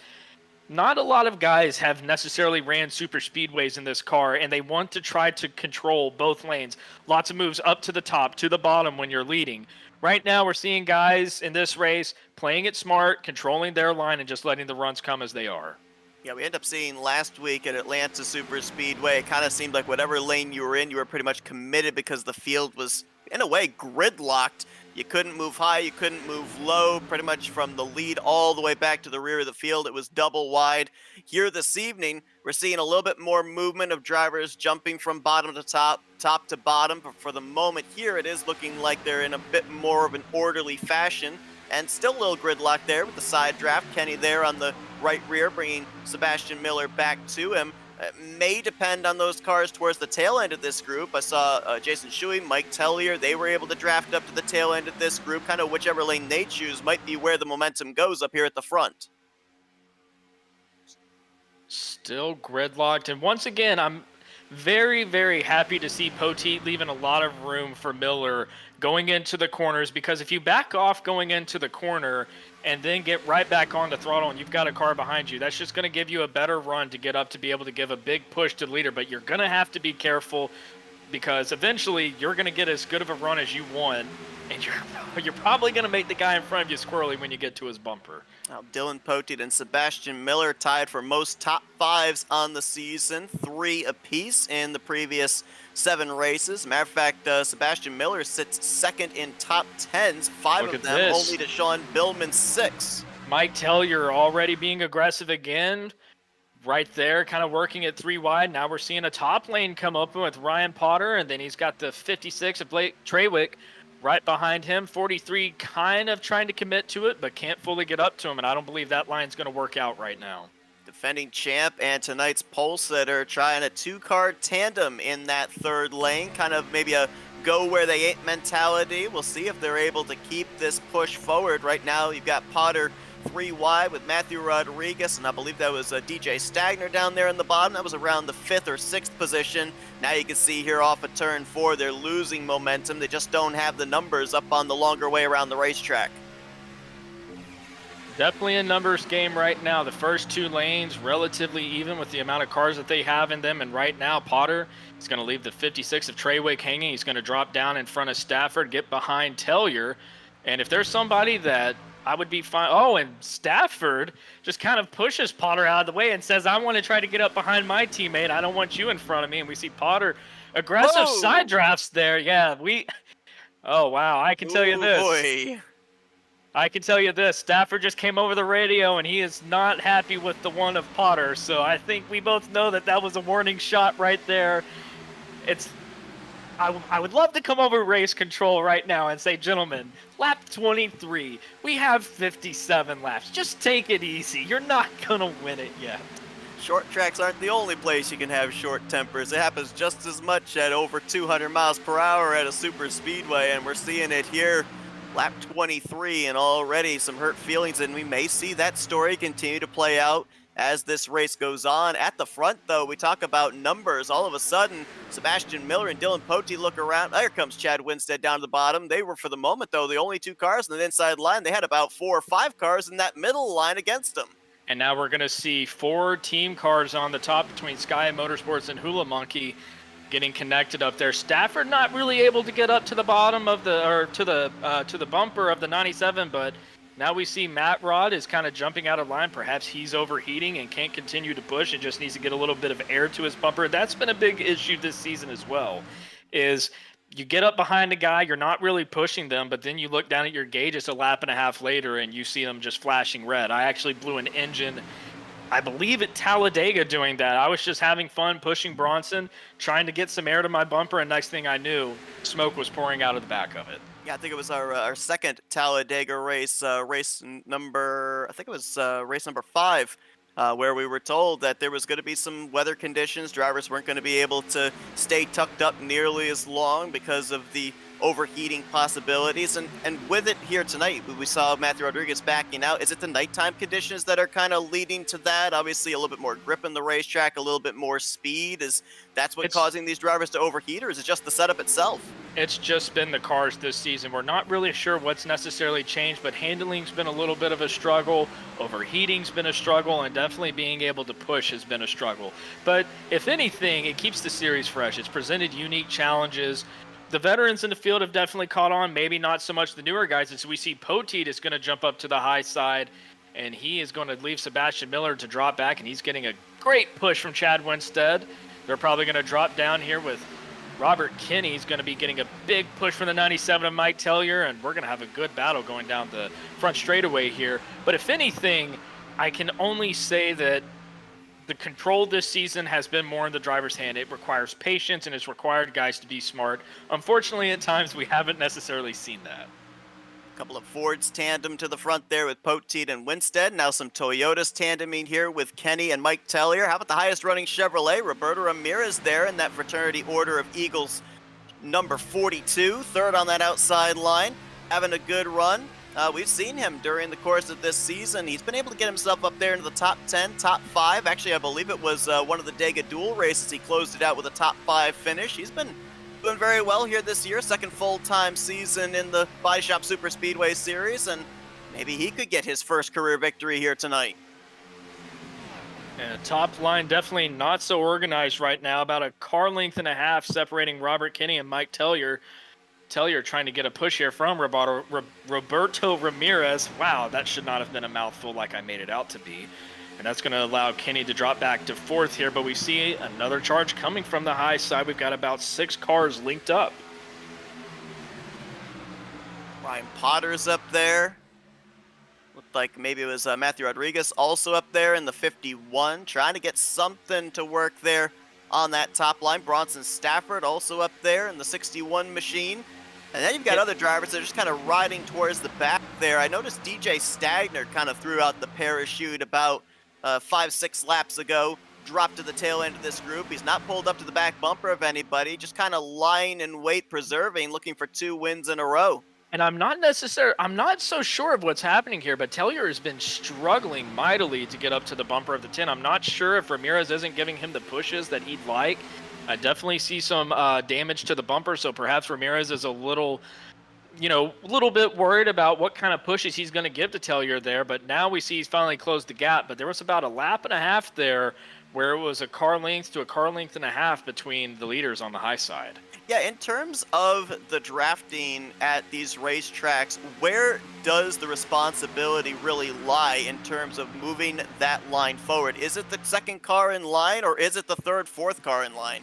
not a lot of guys have necessarily ran super speedways in this car, and they want to try to control both lanes. Lots of moves up to the top, to the bottom when you're leading. Right now, we're seeing guys in this race playing it smart, controlling their line, and just letting the runs come as they are. Yeah, we ended up seeing last week at Atlanta Superspeedway, it kind of seemed like whatever lane you were in, you were pretty much committed because the field was, in a way, gridlocked. You couldn't move high, you couldn't move low, pretty much from the lead all the way back to the rear of the field. It was double wide. Here this evening, we're seeing a little bit more movement of drivers jumping from bottom to top, top to bottom. But for the moment here, it is looking like they're in a bit more of an orderly fashion. And still a little gridlock there with the side draft. Kenny there on the right rear, bringing Sebastian Miller back to him. It may depend on those cars towards the tail end of this group. I saw Jason Shuey, Mike Tellier, they were able to draft up to the tail end of this group. Kind of whichever lane they choose might be where the momentum goes up here at the front. Still gridlocked. And once again, I'm very, very happy to see Poteet leaving a lot of room for Miller going into the corners, because if you back off going into the corner and then get right back on the throttle and you've got a car behind you, that's just going to give you a better run to get up to be able to give a big push to the leader. But you're going to have to be careful because eventually you're going to get as good of a run as you want, and you're probably going to make the guy in front of you squirrely when you get to his bumper. Now, Dylan Poteet and Sebastian Miller tied for most top fives on the season, 3 apiece in the previous 7 races. Matter of fact, Sebastian Miller sits second in top 10s, 5 Look of at them, this. only to Sean Billman's 6. Mike Tellier already being aggressive again, right there, kind of working it 3 wide. Now we're seeing a top lane come open with Ryan Potter, and then he's got the 56 of Blake Trawick right behind him. 43 kind of trying to commit to it, but can't fully get up to him, and I don't believe that line's going to work out right now. Defending champ and tonight's pole sitter trying a 2-car tandem in that 3rd lane, kind of maybe a go where they ain't mentality. We'll see if they're able to keep this push forward. Right now you've got Potter 3 wide with Matthew Rodriguez, and I believe that was DJ Stagner down there in the bottom. That was around the 5th or 6th position. Now you can see here off of turn 4, they're losing momentum. They just don't have the numbers up on the longer way around the racetrack. Definitely a numbers game right now. The first 2 lanes relatively even with the amount of cars that they have in them, and right now Potter is going to leave the 56 of Trawick hanging. He's going to drop down in front of Stafford, get behind Tellier, and if there's somebody that I would be fine. Oh, and Stafford just kind of pushes Potter out of the way and says, I want to try to get up behind my teammate. I don't want you in front of me. And we see Potter aggressive side drafts there. Yeah, oh, wow. I can tell you this. Boy. I can tell you this. Stafford just came over the radio, and he is not happy with the one of Potter. So I think we both know that that was a warning shot right there. I would love to come over race control right now and say, gentlemen, lap 23, we have 57 laps. Just take it easy. You're not going to win it yet. Short tracks aren't the only place you can have short tempers. It happens just as much at over 200 miles per hour at a super speedway, and we're seeing it here. Lap 23, and already some hurt feelings, and we may see that story continue to play out as this race goes on. At the front, though, we talk about numbers. All of a sudden, Sebastian Miller and Dylan Poteet look around. There comes Chad Winstead down to the bottom. They were, for the moment, though, the only 2 cars on the inside line. They had about 4 or 5 cars in that middle line against them. And now we're going to see 4 team cars on the top between Sky Motorsports and Hula Monkey getting connected up there. Stafford not really able to get up to the bottom of to the bumper of the 97, but now we see Matt Rod is kind of jumping out of line. Perhaps he's overheating and can't continue to push and just needs to get a little bit of air to his bumper. That's been a big issue this season as well, is you get up behind a guy, you're not really pushing them, but then you look down at your gauge, it's a lap and a half later, and you see them just flashing red. I actually blew an engine, I believe at Talladega, doing that. I was just having fun pushing Bronson, trying to get some air to my bumper, and next thing I knew, smoke was pouring out of the back of it. Yeah, I think it was our second Talladega race, race number 5, where we were told that there was going to be some weather conditions. Drivers weren't going to be able to stay tucked up nearly as long because of the overheating possibilities. And with it here tonight, we saw Matthew Rodriguez backing out. Is it the nighttime conditions that are kind of leading to that? Obviously, a little bit more grip in the racetrack, a little bit more speed. That's what's causing these drivers to overheat, or is it just the setup itself? It's just been the cars this season. We're not really sure what's necessarily changed, but handling's been a little bit of a struggle. Overheating's been a struggle, and definitely being able to push has been a struggle. But if anything, it keeps the series fresh. It's presented unique challenges. The veterans in the field have definitely caught on, maybe not so much the newer guys. As we see Poteet is going to jump up to the high side, and he is going to leave Sebastian Miller to drop back, and he's getting a great push from Chad Winstead. They're probably going to drop down here with Robert Kinney. He's going to be getting a big push from the 97 of Mike Tellier, and we're going to have a good battle going down the front straightaway here. But if anything, I can only say that the control this season has been more in the driver's hand. It requires patience, and it's required guys to be smart. Unfortunately, at times, we haven't necessarily seen that. A couple of Fords tandem to the front there with Poteet and Winstead. Now some Toyotas tandeming here with Kenny and Mike Tellier. How about the highest running Chevrolet? Roberto Ramirez there in that fraternity order of Eagles, number 42, third on that outside line, having a good run. We've seen him during the course of this season. He's been able to get himself up there into the top 10, top 5. Actually, I believe it was one of the Dega dual races. He closed it out with a top 5 finish. He's been doing very well here this year. Second full-time season in the Baadteshop Superspeedway series, and maybe he could get his first career victory here tonight. And top line definitely not so organized right now. About a car length and a half separating Robert Kinney and Mike Tellier. Tellier trying to get a push here from Roberto Ramirez. Wow, that should not have been a mouthful like I made it out to be. And that's going to allow Kinney to drop back to fourth here. But we see another charge coming from the high side. We've got about 6 cars linked up. Ryan Potter's up there. Looked like maybe it was Matthew Rodriguez also up there in the 51, trying to get something to work there on that top line. Bronson Stafford also up there in the 61 machine. And then you've got other drivers that are just kind of riding towards the back there. I noticed DJ Stagner kind of threw out the parachute about 5-6 laps ago, dropped to the tail end of this group. He's not pulled up to the back bumper of anybody, just kind of lying in wait, preserving, looking for 2 wins in a row. And I'm not so sure of what's happening here, but Tellier has been struggling mightily to get up to the bumper of the 10. I'm not sure if Ramirez isn't giving him the pushes that he'd like. I definitely see some damage to the bumper, so perhaps Ramirez is a little bit worried about what kind of pushes he's going to give to Tellier there. But now we see he's finally closed the gap. But there was about a lap and a half there where it was a car length to a car length and a half between the leaders on the high side. Yeah, in terms of the drafting at these racetracks, where does the responsibility really lie in terms of moving that line forward? Is it the second car in line, or is it the third, fourth car in line?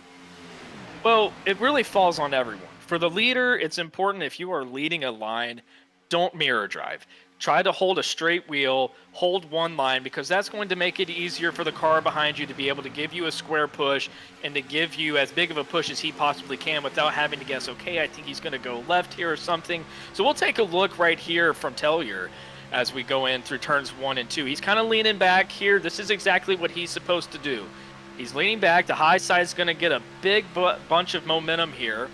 Well, it really falls on everyone. For the leader, it's important if you are leading a line, don't mirror drive. Try to hold a straight wheel, hold one line, because that's going to make it easier for the car behind you to be able to give you a square push and to give you as big of a push as he possibly can without having to guess, okay, I think he's going to go left here or something. So we'll take a look right here from Tellier as we go in through turns 1 and 2. He's kind of leaning back here. This is exactly what he's supposed to do. He's leaning back. The high side's going to get a big bunch of momentum here.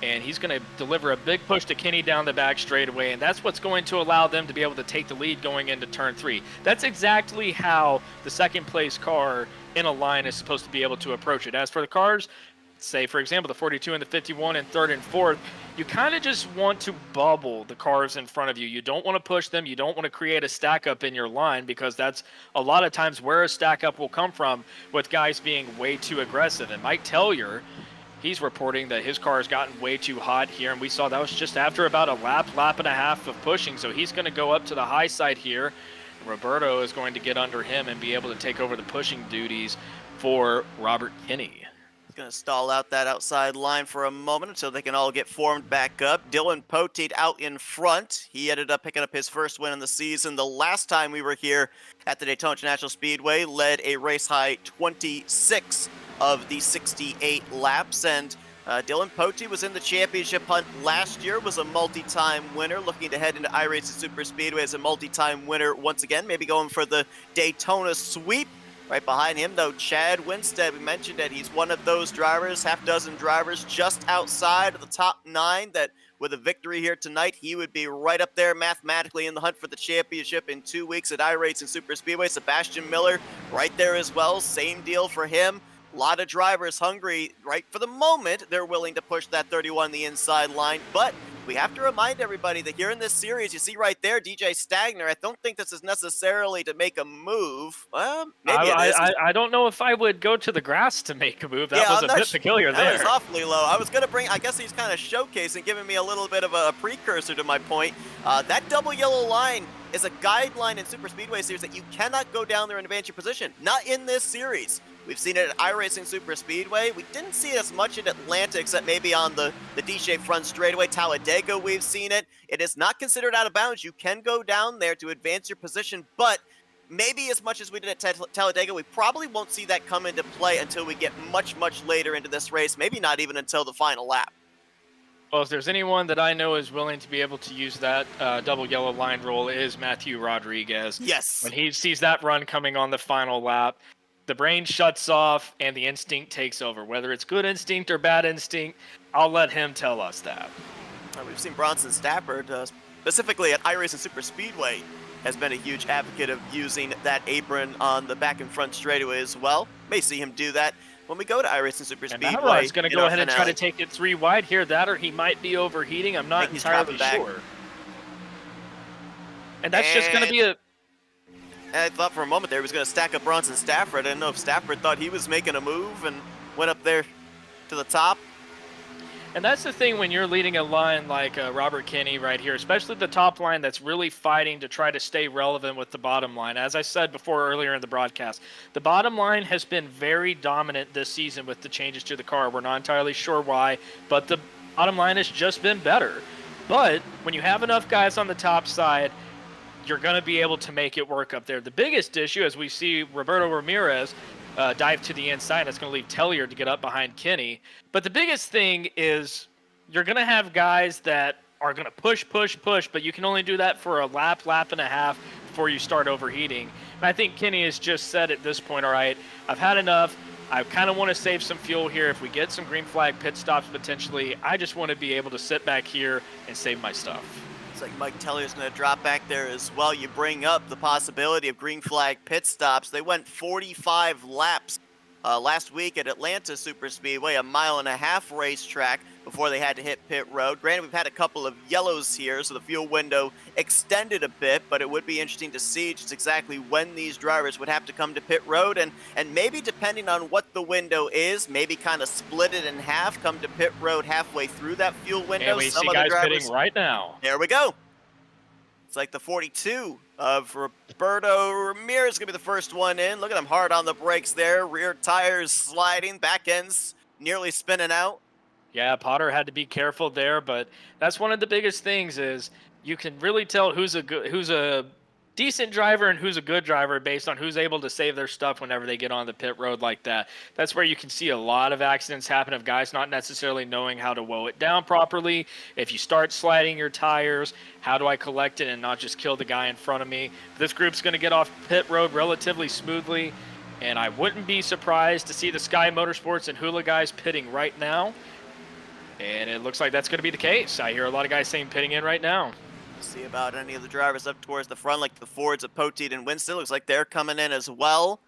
And he's going to deliver a big push to Kinney down the back straightaway, and that's what's going to allow them to be able to take the lead going into turn 3. That's exactly how the second place car in a line is supposed to be able to approach it. As for the cars, say, for example, the 42 and the 51 and third and fourth, you kind of just want to bubble the cars in front of you. You don't want to push them. You don't want to create a stack up in your line, because that's a lot of times where a stack up will come from with guys being way too aggressive. And Mike Tellier, he's reporting that his car has gotten way too hot here, and we saw that was just after about a lap and a half of pushing. So he's going to go up to the high side here. Roberto is going to get under him and be able to take over the pushing duties for Robert Kinney. He's going to stall out that outside line for a moment until they can all get formed back up. Dylan Poteet out in front. He ended up picking up his first win in the season. The last time we were here at the Daytona International Speedway, led a race-high 26 of the 68 laps, and Dylan Poteet was in the championship hunt last year, was a multi-time winner, looking to head into iRacing Superspeedway as a multi-time winner once again, maybe going for the Daytona sweep. Right behind him, though, Chad Winstead. We mentioned that he's one of those drivers, half-dozen drivers just outside of the top 9 that with a victory here tonight, he would be right up there mathematically in the hunt for the championship in 2 weeks at iRacing Superspeedway. Sebastian Miller right there as well, same deal for him. A lot of drivers hungry, right? For the moment, they're willing to push that 31 the inside line, but we have to remind everybody that here in this series, you see right there, DJ Stagner. I don't think this is necessarily to make a move. Maybe it is. I don't know if I would go to the grass to make a move. That was a bit peculiar there. That was awfully low. I was going to bring, I guess he's kind of showcasing, giving me a little bit of a precursor to my point. That double yellow line is a guideline in Super Speedway series that you cannot go down there and advance your position. Not in this series. We've seen it at iRacing Superspeedway. We didn't see it as much at Atlanta, except maybe on the D-shaped front straightaway. Talladega, we've seen it. It is not considered out of bounds. You can go down there to advance your position, but maybe as much as we did at Talladega, we probably won't see that come into play until we get much, much later into this race, maybe not even until the final lap. Well, if there's anyone that I know is willing to be able to use that double yellow line rule, is Matthew Rodriguez. Yes. When he sees that run coming on the final lap, the brain shuts off and the instinct takes over. Whether it's good instinct or bad instinct, I'll let him tell us that. We've seen Bronson Stafford, specifically at iRacing Superspeedway, has been a huge advocate of using that apron on the back and front straightaway as well. May see him do that when we go to iRacing Superspeedway. And Rod's going to go ahead and try to take it 3 wide here. That or he might be overheating. I'm not entirely sure. And that's just going to be I thought for a moment there he was going to stack up Bronson Stafford. I didn't know if Stafford thought he was making a move and went up there to the top. And that's the thing when you're leading a line like Robert Kinney right here, especially the top line that's really fighting to try to stay relevant with the bottom line. As I said before earlier in the broadcast, the bottom line has been very dominant this season with the changes to the car. We're not entirely sure why, but the bottom line has just been better. But when you have enough guys on the top side, you're going to be able to make it work up there. The biggest issue, as we see Roberto Ramirez dive to the inside, that's going to leave Tellier to get up behind Kinney. But the biggest thing is you're going to have guys that are going to push, but you can only do that for a lap and a half before you start overheating. And I think Kinney has just said at this point, all right, I've had enough. I kind of want to save some fuel here. If we get some green flag pit stops potentially, I just want to be able to sit back here and save my stuff. Looks like Mike Tellier's going to drop back there as well. You bring up the possibility of green flag pit stops. They went 45 laps last week at Atlanta Superspeedway, a 1.5-mile racetrack, before they had to hit pit road. Granted, we've had a couple of yellows here, so the fuel window extended a bit, but it would be interesting to see just exactly when these drivers would have to come to pit road, and maybe depending on what the window is, maybe kind of split it in half, come to pit road halfway through that fuel window. And we see guys pitting right now. There we go. It's like the 42 of Roberto Ramirez is going to be the first one in. Look at him hard on the brakes there. Rear tires sliding, back ends nearly spinning out. Yeah, Potter had to be careful there, but that's one of the biggest things is you can really tell who's a decent driver and who's a good driver based on who's able to save their stuff whenever they get on the pit road like that. That's where you can see a lot of accidents happen of guys not necessarily knowing how to woe it down properly. If you start sliding your tires, how do I collect it and not just kill the guy in front of me? This group's going to get off pit road relatively smoothly, and I wouldn't be surprised to see the Sky Motorsports and Hula guys pitting right now. And it looks like that's going to be the case. I hear a lot of guys saying pitting in right now. See about any of the drivers up towards the front, like the Fords of Poteet and Winston. Looks like they're coming in as well.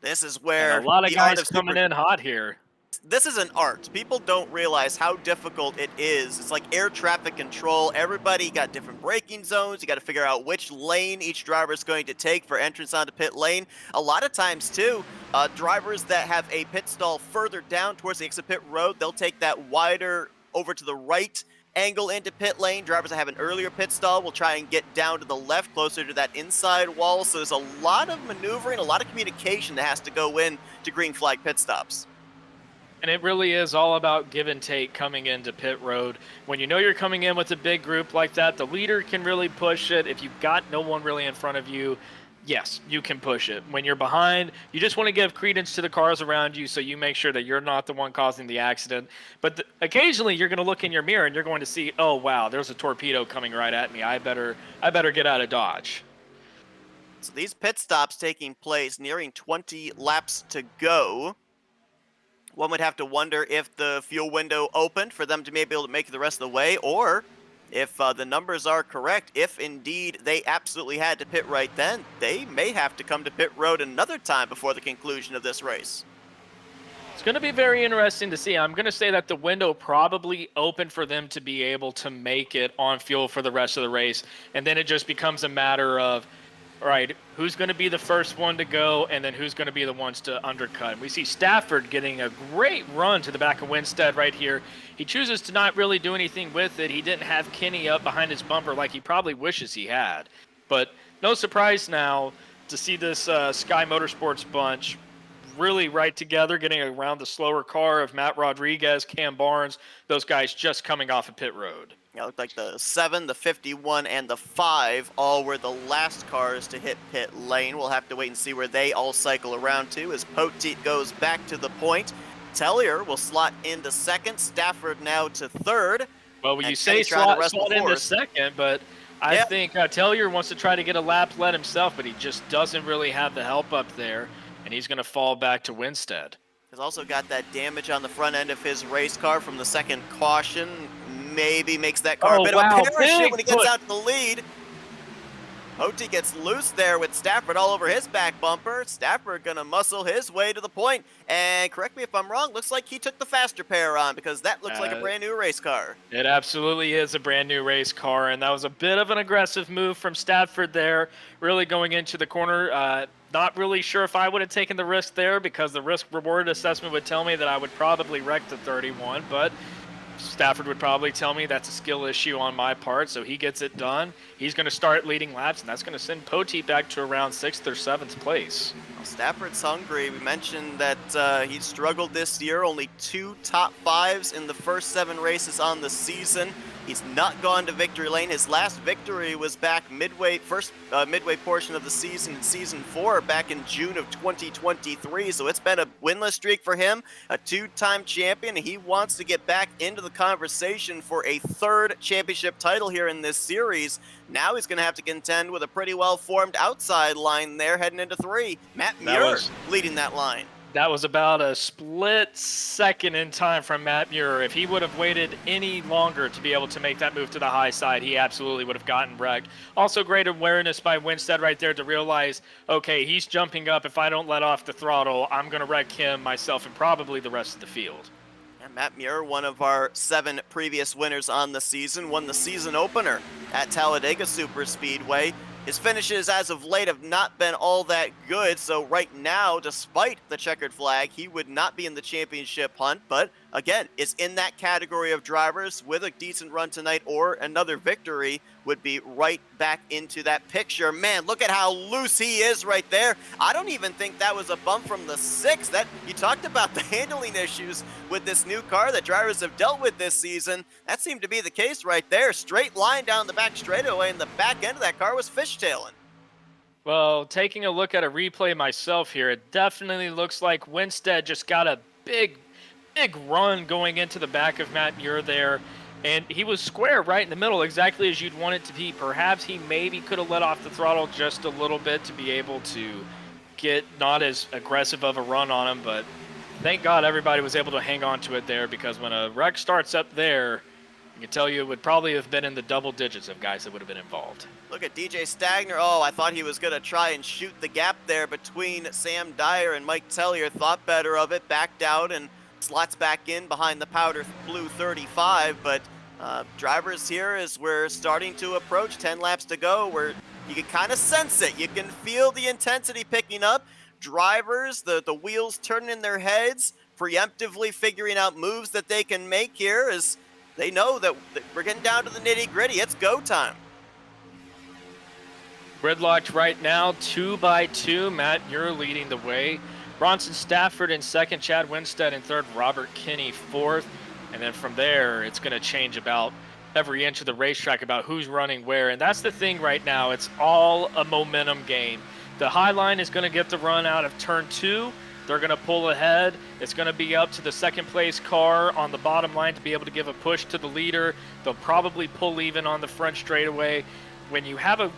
This is where and a lot of guys coming in hot here. This is an art. People don't realize how difficult it is. It's like air traffic control. Everybody got different braking zones. You got to figure out which lane each driver is going to take for entrance onto pit lane. A lot of times, too, drivers that have a pit stall further down towards the exit pit road, they'll take that wider over to the right angle into pit lane. Drivers that have an earlier pit stall will try and get down to the left, closer to that inside wall. So there's a lot of maneuvering, a lot of communication that has to go in to green flag pit stops. And it really is all about give and take coming into pit road. When you know you're coming in with a big group like that, the leader can really push it. If you've got no one really in front of you, yes, you can push it. When you're behind, you just want to give credence to the cars around you so you make sure that you're not the one causing the accident. But occasionally you're going to look in your mirror and you're going to see, oh, wow, there's a torpedo coming right at me. I better get out of Dodge. So these pit stops taking place, nearing 20 laps to go. One would have to wonder if the fuel window opened for them to maybe be able to make it the rest of the way, or if the numbers are correct, if indeed they absolutely had to pit right then, they may have to come to pit road another time before the conclusion of this race. It's going to be very interesting to see. I'm going to say that the window probably opened for them to be able to make it on fuel for the rest of the race, and then it just becomes a matter of, all right, who's going to be the first one to go, and then who's going to be the ones to undercut. We see Stafford getting a great run to the back of Winstead right here. He chooses to not really do anything with it. He didn't have Kinney up behind his bumper like he probably wishes he had. But no surprise now to see this Sky Motorsports bunch really right together, getting around the slower car of Matt Rodriguez, Cam Barnes, those guys just coming off of pit road. Yeah, it looked like the 7, the 51, and the 5 all were the last cars to hit pit lane. We'll have to wait and see where they all cycle around to as Poteet goes back to the point. Tellier will slot into second, Stafford now to third. Well, you say slot into second, but I think Tellier wants to try to get a lap led himself, but he just doesn't really have the help up there, and he's going to fall back to Winstead. Has also got that damage on the front end of his race car from the second caution. Maybe makes that car a bit of a parachute when he gets out to the lead. Oti gets loose there with Stafford all over his back bumper. Stafford gonna muscle his way to the point. And correct me if I'm wrong, looks like he took the faster pair on because that looks like a brand new race car. It absolutely is a brand new race car, and that was a bit of an aggressive move from Stafford there, really going into the corner. Not really sure if I would have taken the risk there because the risk-reward assessment would tell me that I would probably wreck the 31, but Stafford would probably tell me that's a skill issue on my part, so he gets it done. He's going to start leading laps, and that's going to send Poteet back to around 6th or 7th place. Well, Stafford's hungry. We mentioned that he struggled this year, only 2 top 5s in the first 7 races on the season. He's not gone to victory lane. His last victory was back midway portion of the season, in season 4, back in June of 2023. So it's been a winless streak for him, a 2-time champion. He wants to get back into the conversation for a 3rd championship title here in this series. Now he's going to have to contend with a pretty well-formed outside line there heading into 3. Matt Muir leading that line. That was about a split second in time from Matt Muir. If he would have waited any longer to be able to make that move to the high side, he absolutely would have gotten wrecked. Also, great awareness by Winstead right there to realize, okay, he's jumping up. If I don't let off the throttle, I'm going to wreck him, myself, and probably the rest of the field. And Matt Muir, one of our 7 previous winners on the season, won the season opener at Talladega Superspeedway. His finishes as of late have not been all that good, so right now, despite the checkered flag, he would not be in the championship hunt, but again, is in that category of drivers with a decent run tonight or another victory would be right back into that picture. Man, look at how loose he is right there. I don't even think that was a bump from the 6. That you talked about the handling issues with this new car that drivers have dealt with this season. That seemed to be the case right there. Straight line down the back straightaway, and the back end of that car was fishtailing. Well, taking a look at a replay myself here, it definitely looks like Winstead just got a big run going into the back of Matt Muir there. And he was square right in the middle, exactly as you'd want it to be. Perhaps he maybe could have let off the throttle just a little bit to be able to get not as aggressive of a run on him. But thank God everybody was able to hang on to it there, because when a wreck starts up there, I can tell you it would probably have been in the double digits of guys that would have been involved. Look at DJ Stagner. Oh, I thought he was going to try and shoot the gap there between Sam Dyer and Mike Tellier. Thought better of it, backed out, and slots back in behind the powder blue 35, but drivers here, as we're starting to approach 10 laps to go, where you can kind of sense it. You can feel the intensity picking up. Drivers, the wheels turning in their heads, preemptively figuring out moves that they can make here, as they know that we're getting down to the nitty-gritty. It's go time. Gridlocked right now, 2 by 2. Matt Muir leading the way. Bronson Stafford in 2nd, Chad Winstead in 3rd, Robert Kinney 4th. And then from there, it's going to change about every inch of the racetrack about who's running where. And that's the thing right now. It's all a momentum game. The high line is going to get the run out of turn 2. They're going to pull ahead. It's going to be up to the 2nd place car on the bottom line to be able to give a push to the leader. They'll probably pull even on the front straightaway. When you have a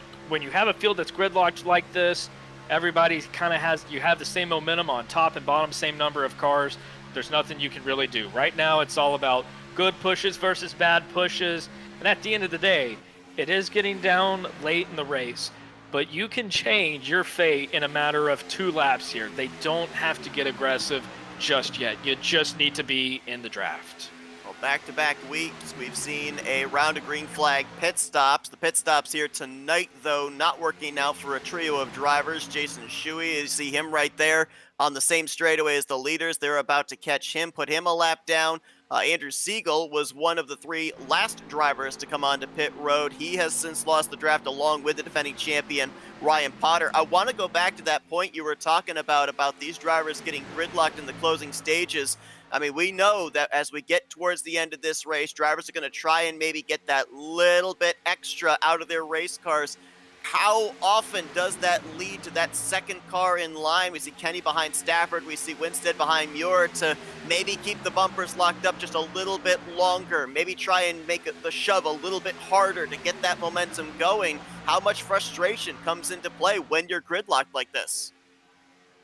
field that's gridlocked like this, everybody kind of you have the same momentum on top and bottom, same number of cars. There's nothing you can really do. Right now, it's all about good pushes versus bad pushes. And at the end of the day, it is getting down late in the race, but you can change your fate in a matter of 2 laps here. They don't have to get aggressive just yet. You just need to be in the draft. Well, back-to-back weeks, we've seen a round of green flag pit stops. The pit stops here tonight, though, not working out for a trio of drivers. Jason Shuey, you see him right there on the same straightaway as the leaders. They're about to catch him, put him a lap down. Andrew Siegel was one of the 3 last drivers to come onto pit road. He has since lost the draft along with the defending champion, Ryan Potter. I want to go back to that point you were talking about these drivers getting gridlocked in the closing stages. I mean, we know that as we get towards the end of this race, drivers are going to try and maybe get that little bit extra out of their race cars. How often does that lead to that 2nd car in line? We see Kenny behind Stafford. We see Winstead behind Muir to maybe keep the bumpers locked up just a little bit longer. Maybe try and make the shove a little bit harder to get that momentum going. How much frustration comes into play when you're gridlocked like this?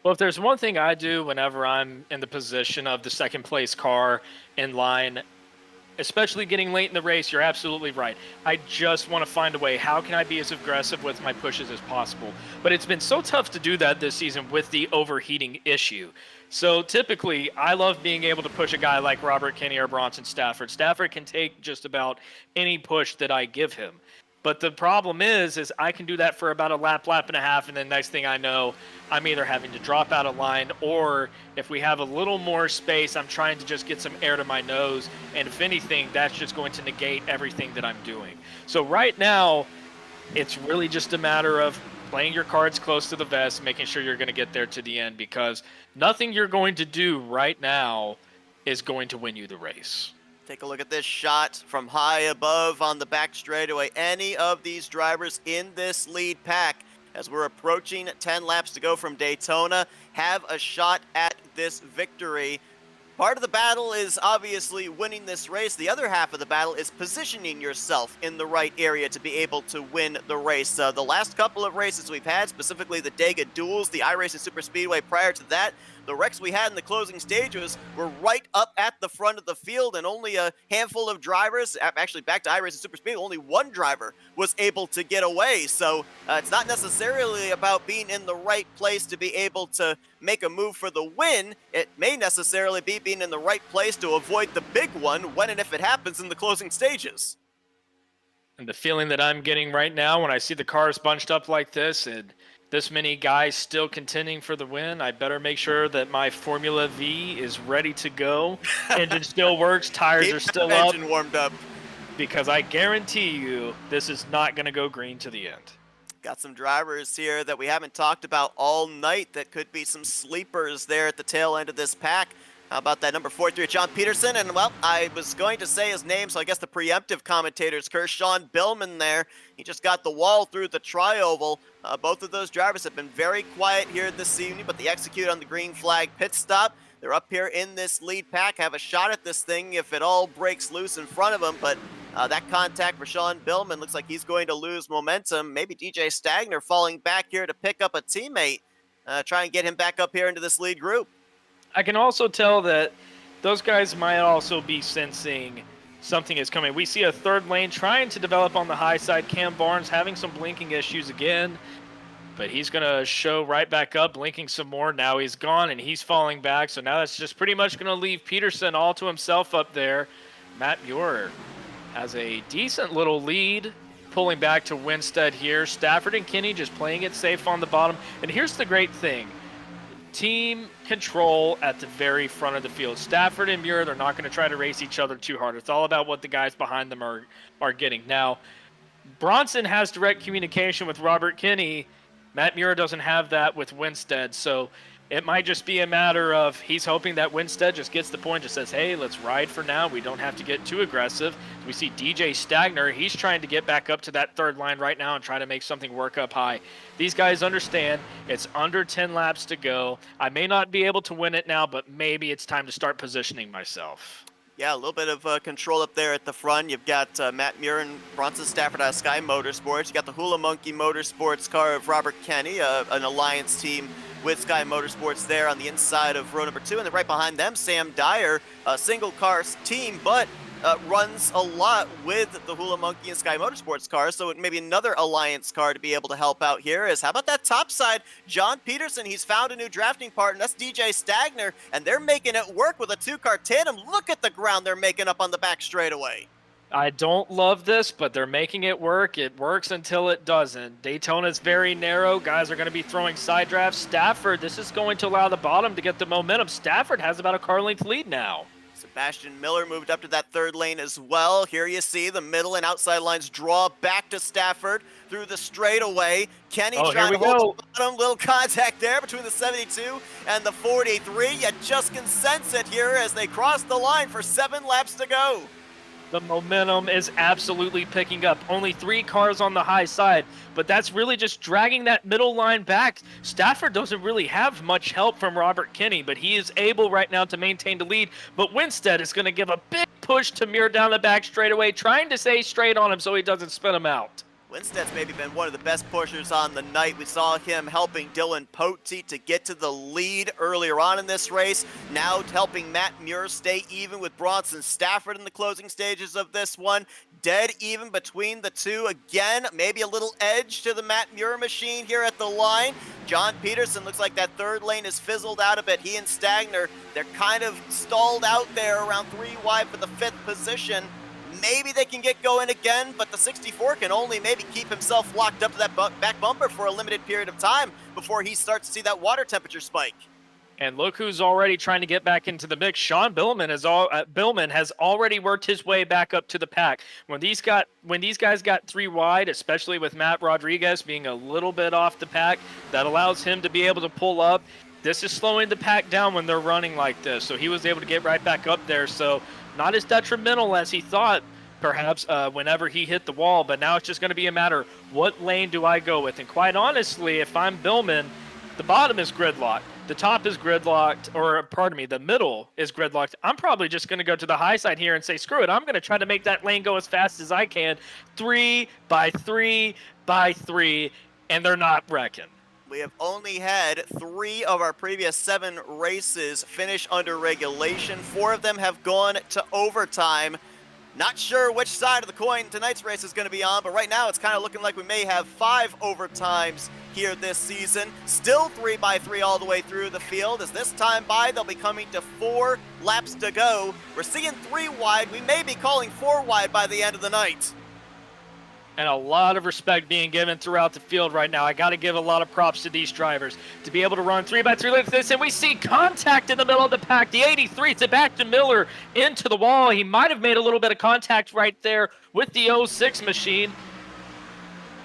Well, if there's one thing I do whenever I'm in the position of the 2nd place car in line, especially getting late in the race, you're absolutely right. I just want to find a way. How can I be as aggressive with my pushes as possible? But it's been so tough to do that this season with the overheating issue. So typically, I love being able to push a guy like Robert Kinney or Bronson Stafford. Stafford can take just about any push that I give him. But the problem is I can do that for about a lap and a half, and then next thing I know, I'm either having to drop out of line, or if we have a little more space, I'm trying to just get some air to my nose, and if anything, that's just going to negate everything that I'm doing. So right now, it's really just a matter of playing your cards close to the vest, making sure you're going to get there to the end, because nothing you're going to do right now is going to win you the race. Take a look at this shot from high above on the back straightaway. Any of these drivers in this lead pack, as we're approaching 10 laps to go from Daytona, have a shot at this victory. Part of the battle is obviously winning this race. The other half of the battle is positioning yourself in the right area to be able to win the race. The last couple of races we've had, specifically the Dega Duels, the iRacing Superspeedway prior to that, the wrecks we had in the closing stages were right up at the front of the field, and only a handful of drivers, actually back to iRacing Superspeedway, only one driver was able to get away. So it's not necessarily about being in the right place to be able to make a move for the win. It may necessarily be being in the right place to avoid the big one when and if it happens in the closing stages. And the feeling that I'm getting right now when I see the cars bunched up like this and this many guys still contending for the win, I better make sure that my Formula V is ready to go. Engine still works, tires are still up. Engine warmed up. Because I guarantee you, this is not going to go green to the end. Got some drivers here that we haven't talked about all night that could be some sleepers there at the tail end of this pack. How about that number 43, John Peterson? And, well, I was going to say his name, so I guess the preemptive commentators curse Sean Billman there. He just got the wall through the tri-oval. Both of those drivers have been very quiet here this evening, but they execute on the green flag pit stop. They're up here in this lead pack, have a shot at this thing if it all breaks loose in front of them, but that contact for Sean Billman looks like he's going to lose momentum. Maybe DJ Stagner falling back here to pick up a teammate, try and get him back up here into this lead group. I can also tell that those guys might also be sensing something is coming. We see a third lane trying to develop on the high side. Cam Barnes having some blinking issues again, but he's going to show right back up, blinking some more. Now he's gone, and he's falling back, so now that's just pretty much going to leave Peterson all to himself up there. Matt Muir has a decent little lead, pulling back to Winstead here. Stafford and Kinney just playing it safe on the bottom. And here's the great thing. Team control at the very front of the field. Stafford and Muir, they're not going to try to race each other too hard. It's all about what the guys behind them are getting. Now, Bronson has direct communication with Robert Kinney. Matt Muir doesn't have that with Winstead, so it might just be a matter of he's hoping that Winstead just gets the point, just says, hey, let's ride for now. We don't have to get too aggressive. We see DJ Stagner. He's trying to get back up to that third line right now and try to make something work up high. These guys understand it's under 10 laps to go. I may not be able to win it now, but maybe it's time to start positioning myself. Yeah, a little bit of control up there at the front. You've got Matt Muir and Bronson Stafford out of Sky Motorsports. You got the Hula Monkey Motorsports car of Robert Kenny, an alliance team with Sky Motorsports there on the inside of row number 2. And then right behind them, Sam Dyer, a single car team, but runs a lot with the Hula Monkey and Sky Motorsports cars, so maybe another alliance car to be able to help out here is, how about that top side? John Peterson, he's found a new drafting partner. That's DJ Stagner, and they're making it work with a two-car tandem. Look at the ground they're making up on the back straightaway. I don't love this, but they're making it work. It works until it doesn't. Daytona's very narrow. Guys are going to be throwing side drafts. Stafford, this is going to allow the bottom to get the momentum. Stafford has about a car length lead now. Sebastian Miller moved up to that third lane as well. Here you see the middle and outside lines draw back to Stafford through the straightaway. Kenny trying to hold the bottom. Little contact there between the 72 and the 43. You just can sense it here as they cross the line for 7 laps to go. The momentum is absolutely picking up. Only 3 cars on the high side, but that's really just dragging that middle line back. Stafford doesn't really have much help from Robert Kinney, but he is able right now to maintain the lead. But Winstead is going to give a big push to Muir down the back straightaway, trying to stay straight on him so he doesn't spin him out. Winstead's maybe been one of the best pushers on the night. We saw him helping Dylan Poteet to get to the lead earlier on in this race. Now helping Matt Muir stay even with Bronson Stafford in the closing stages of this one. Dead even between the two. Again, maybe a little edge to the Matt Muir machine here at the line. John Peterson looks like that third lane is fizzled out a bit. He and Stagner, they're kind of stalled out there around 3 wide for the 5th position. Maybe they can get going again, but the 64 can only maybe keep himself locked up to that back bumper for a limited period of time before he starts to see that water temperature spike. And look who's already trying to get back into the mix. Sean Billman has already worked his way back up to the pack. When these guys got 3 wide, especially with Matt Rodriguez being a little bit off the pack, that allows him to be able to pull up. This is slowing the pack down when they're running like this. So he was able to get right back up there. So not as detrimental as he thought, perhaps, whenever he hit the wall. But now it's just going to be a matter, what lane do I go with? And quite honestly, if I'm Billman, the bottom is gridlocked. The top is gridlocked, or pardon me, the middle is gridlocked. I'm probably just going to go to the high side here and say, screw it. I'm going to try to make that lane go as fast as I can. 3 by 3 by 3, and they're not wrecking. We have only had 3 of our previous 7 races finish under regulation. 4 of them have gone to overtime. Not sure which side of the coin tonight's race is going to be on, but right now it's kind of looking like we may have 5 overtimes here this season. Still 3 by 3 all the way through the field. As this time by, they'll be coming to 4 laps to go. We're seeing 3 wide. We may be calling 4 wide by the end of the night. And a lot of respect being given throughout the field right now. I got to give a lot of props to these drivers to be able to run 3 by 3 like this. And we see contact in the middle of the pack. The 83, Sebastian Miller into the wall. He might have made a little bit of contact right there with the 06 machine.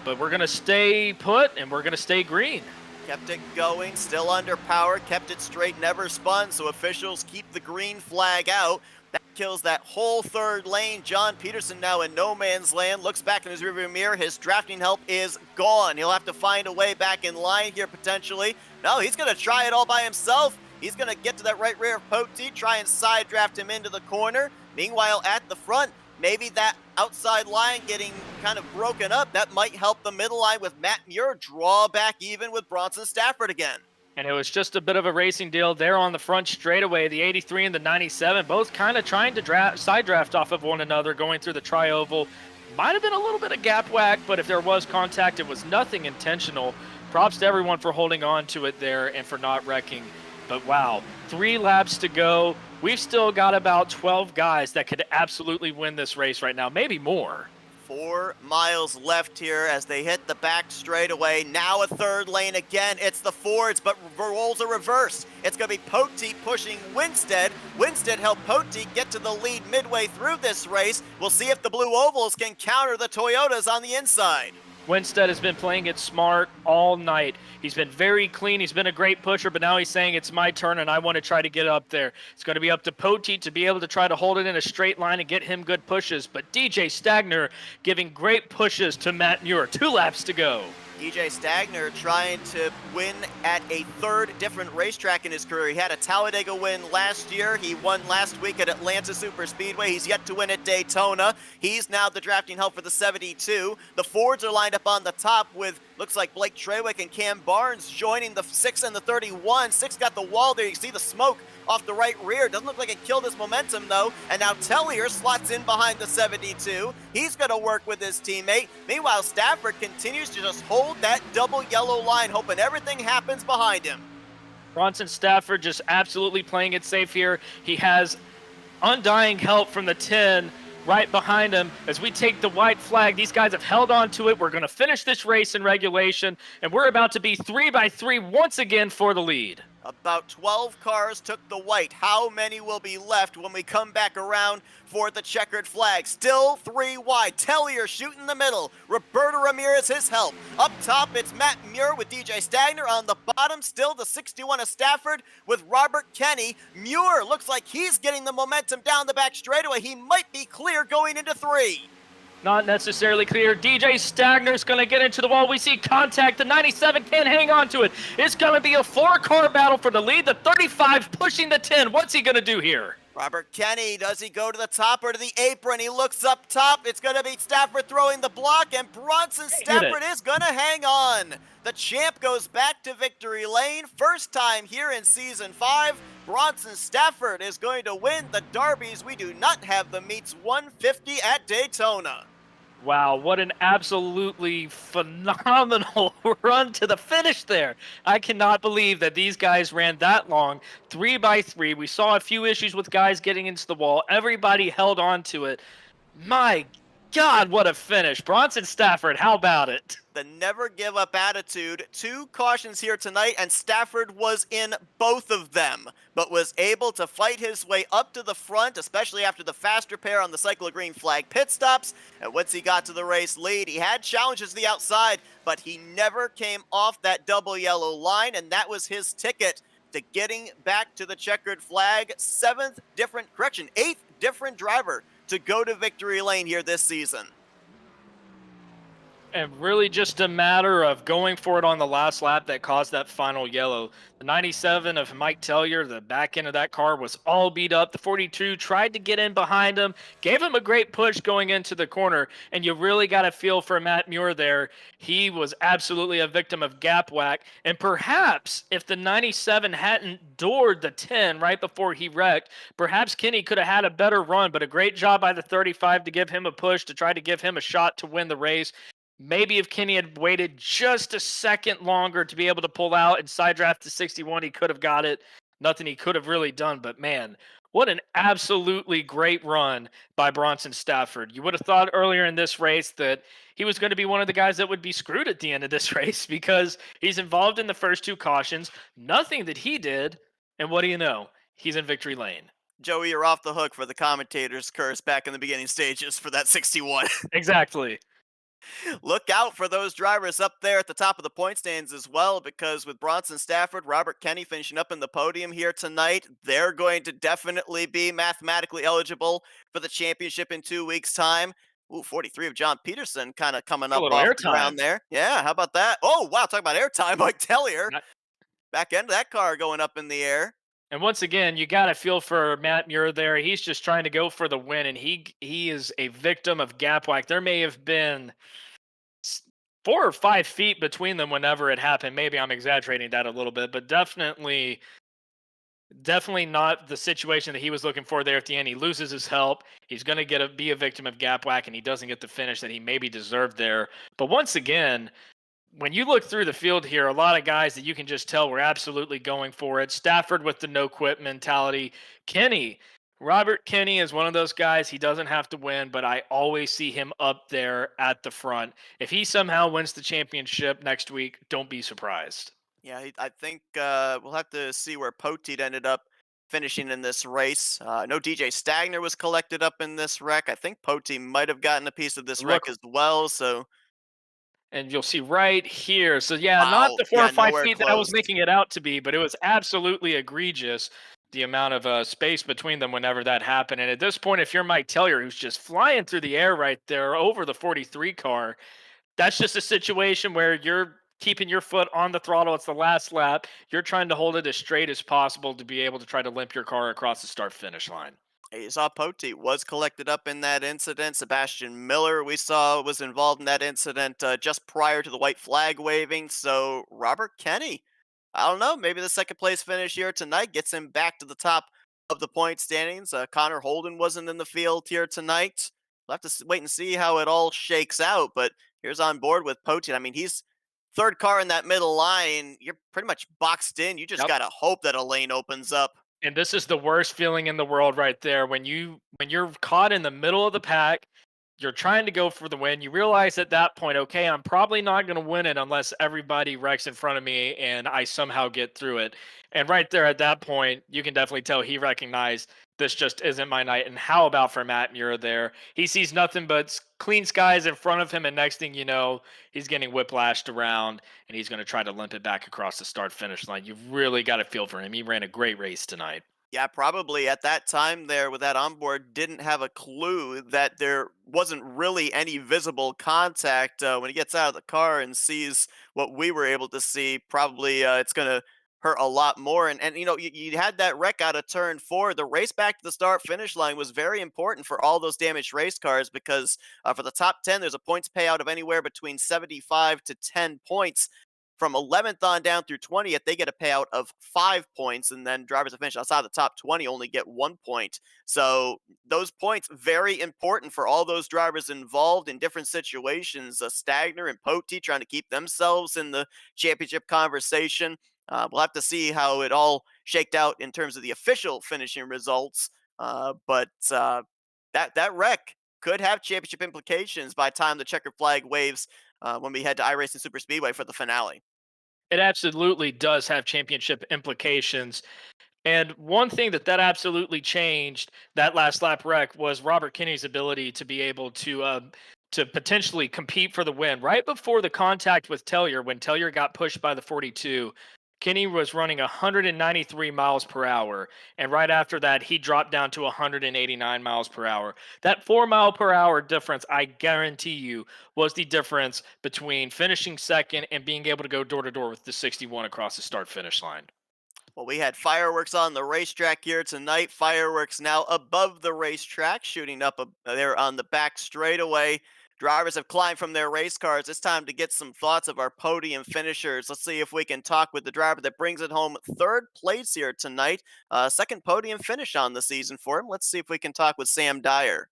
But we're going to stay put, and we're going to stay green. Kept it going, still under power, kept it straight, never spun, so officials keep the green flag out. That kills that whole third lane. John Peterson now in no man's land. Looks back in his rearview mirror. His drafting help is gone. He'll have to find a way back in line here potentially. No, he's going to try it all by himself. He's going to get to that right rear of Poteet, try and side draft him into the corner. Meanwhile, at the front, maybe that outside line getting kind of broken up. That might help the middle line with Matt Muir draw back even with Bronson Stafford again. And it was just a bit of a racing deal there on the front straightaway. The 83 and the 97, both kind of trying to side draft off of one another, going through the tri-oval. Might have been a little bit of gap whack, but if there was contact, it was nothing intentional. Props to everyone for holding on to it there and for not wrecking. But wow, 3 laps to go. We've still got about 12 guys that could absolutely win this race right now, maybe more. 4 miles left here as they hit the back straightaway. Now a third lane again. It's the Fords, but roles are reversed. It's going to be Poteet pushing Winstead. Winstead helped Poteet get to the lead midway through this race. We'll see if the Blue Ovals can counter the Toyotas on the inside. Winstead has been playing it smart all night. He's been very clean. He's been a great pusher, but now he's saying it's my turn and I want to try to get up there. It's going to be up to Poteet to be able to try to hold it in a straight line and get him good pushes. But DJ Stagner giving great pushes to Matt Muir. 2 laps to go. DJ Stagner trying to win at a 3rd different racetrack in his career. He had a Talladega win last year. He won last week at Atlanta Superspeedway. He's yet to win at Daytona. He's now the drafting help for the 72. The Fords are lined up on the top with, looks like Blake Trewick and Cam Barnes joining the 6 and the 31. 6 got the wall there. You can see the smoke off the right rear. Doesn't look like it killed his momentum though. And now Tellier slots in behind the 72. He's going to work with his teammate. Meanwhile, Stafford continues to just hold that double yellow line, hoping everything happens behind him. Bronson Stafford just absolutely playing it safe here. He has undying help from the 10 right behind him as we take the white flag. These guys have held on to it. We're going to finish this race in regulation, and we're about to be 3 by 3 once again for the lead. About 12 cars took the white. How many will be left when we come back around for the checkered flag? Still 3 wide. Tellier shooting the middle. Roberto Ramirez, his help. Up top, it's Matt Muir with DJ Stagner. On the bottom, still the 61 of Stafford with Robert Kenny. Muir looks like he's getting the momentum down the back straightaway. He might be clear going into 3. Not necessarily clear. DJ Stagner's going to get into the wall. We see contact. The 97 can't hang on to it. It's going to be a 4-car battle for the lead. The 35 pushing the 10. What's he going to do here? Robert Kenny, does he go to the top or to the apron? He looks up top. It's going to be Stafford throwing the block, and Bronson Hit it. Stafford is going to hang on. The champ goes back to victory lane. First time here in Season 5. Bronson Stafford is going to win the Derbies. We do not have the meets 150 at Daytona. Wow, what an absolutely phenomenal run to the finish there. I cannot believe that these guys ran that long, 3x3. We saw a few issues with guys getting into the wall. Everybody held on to it. My God, what a finish. Bronson Stafford, how about it? The never give up attitude. 2 cautions here tonight, and Stafford was in both of them, but was able to fight his way up to the front, especially after the faster pair on the cycle green flag pit stops. And once he got to the race lead, he had challenges to the outside, but he never came off that double yellow line, and that was his ticket to getting back to the checkered flag. 8th different driver to go to victory lane here this season. And really just a matter of going for it on the last lap that caused that final yellow. The 97 of Mike Tellier, the back end of that car was all beat up. The 42 tried to get in behind him, gave him a great push going into the corner, and you really got a feel for Matt Muir there. He was absolutely a victim of gap whack, and perhaps if the 97 hadn't doored the 10 right before he wrecked, perhaps Kenny could have had a better run, but a great job by the 35 to give him a push to try to give him a shot to win the race. Maybe if Kenny had waited just a second longer to be able to pull out and side draft to 61, he could have got it. Nothing he could have really done, but man, what an absolutely great run by Bronson Stafford. You would have thought earlier in this race that he was going to be one of the guys that would be screwed at the end of this race because he's involved in the first 2 cautions, nothing that he did, and what do you know? He's in victory lane. Joey, you're off the hook for the commentator's curse back in the beginning stages for that 61. Exactly. Look out for those drivers up there at the top of the point stands as well, because with Bronson Stafford, Robert Kenny finishing up in the podium here tonight, they're going to definitely be mathematically eligible for the championship in 2 weeks' time. Ooh, 43 of John Peterson kind of coming A up little off the airtime. ground there. Yeah, how about that? Oh, wow, talk about airtime, Mike Tellier. Not- Back end of that car going up in the air. And once again, you got to feel for Matt Muir there. He's just trying to go for the win, and he is a victim of gap whack. There may have been 4 or 5 feet between them whenever it happened. Maybe I'm exaggerating that a little bit, but definitely not the situation that he was looking for there at the end. He loses his help. He's going to be a victim of gap whack, and he doesn't get the finish that he maybe deserved there. But once again, when you look through the field here, a lot of guys that you can just tell were absolutely going for it. Stafford with the no quit mentality. Robert Kenny is one of those guys. He doesn't have to win, but I always see him up there at the front. If he somehow wins the championship next week, don't be surprised. Yeah, I think we'll have to see where Poteet ended up finishing in this race. I know DJ Stagner was collected up in this wreck. I think Poteet might have gotten a piece of this wreck Look, as well, so and you'll see right here. So yeah, not wow, the 4 yeah, or 5 nowhere feet that I was close. making it out to be, but it was absolutely egregious, the amount of space between them whenever that happened. And at this point, if you're Mike Tellier, who's just flying through the air right there over the 43 car, that's just a situation where you're keeping your foot on the throttle. It's the last lap. You're trying to hold it as straight as possible to be able to try to limp your car across the start finish line. You saw Poteet was collected up in that incident. Sebastian Miller, we saw, was involved in that incident just prior to the white flag waving. So Robert Kenny, I don't know, maybe the second place finish here tonight gets him back to the top of the point standings. Connor Holden wasn't in the field here tonight. We'll have to wait and see how it all shakes out. But here's on board with Poteet. I mean, he's third car in that middle line. You're pretty much boxed in. You just Yep. got to hope that a lane opens up. And this is the worst feeling in the world right there. When you're caught in the middle of the pack, you're trying to go for the win. You realize at that point, okay, I'm probably not going to win it unless everybody wrecks in front of me and I somehow get through it. And right there at that point, you can definitely tell he recognized this just isn't my night. And how about for Matt Muir there? He sees nothing but clean skies in front of him, and next thing you know, he's getting whiplashed around, and he's going to try to limp it back across the start-finish line. You've really got to feel for him. He ran a great race tonight. Yeah, probably at that time there with that onboard didn't have a clue that there wasn't really any visible contact. When he gets out of the car and sees what we were able to see, probably it's going to hurt a lot more. And you had that wreck out of turn 4. The race back to the start finish line was very important for all those damaged race cars because for the top 10, there's a points payout of anywhere between 75 to 10 points. From 11th on down through 20th, they get a payout of 5 points, and then drivers that finish outside the top 20 only get 1 point. So those points very important for all those drivers involved in different situations. Stagner and Poti trying to keep themselves in the championship conversation. We'll have to see how it all shaked out in terms of the official finishing results. But that wreck could have championship implications by the time the checkered flag waves when we head to iRacing Superspeedway for the finale. It absolutely does have championship implications. And one thing that absolutely changed that last lap wreck was Robert Kinney's ability to be able to potentially compete for the win. Right before the contact with Tellier, when Tellier got pushed by the 42, Kinney was running 193 miles per hour, and right after that, he dropped down to 189 miles per hour. That 4 mile per hour difference, I guarantee you, was the difference between finishing second and being able to go door to door with the 61 across the start finish line. Well, we had fireworks on the racetrack here tonight. Fireworks now above the racetrack, shooting up there on the back straightaway. Drivers have climbed from their race cars. It's time to get some thoughts of our podium finishers. Let's see if we can talk with the driver that brings it home third place here tonight. Second podium finish on the season for him. Let's see if we can talk with Sam Dyer.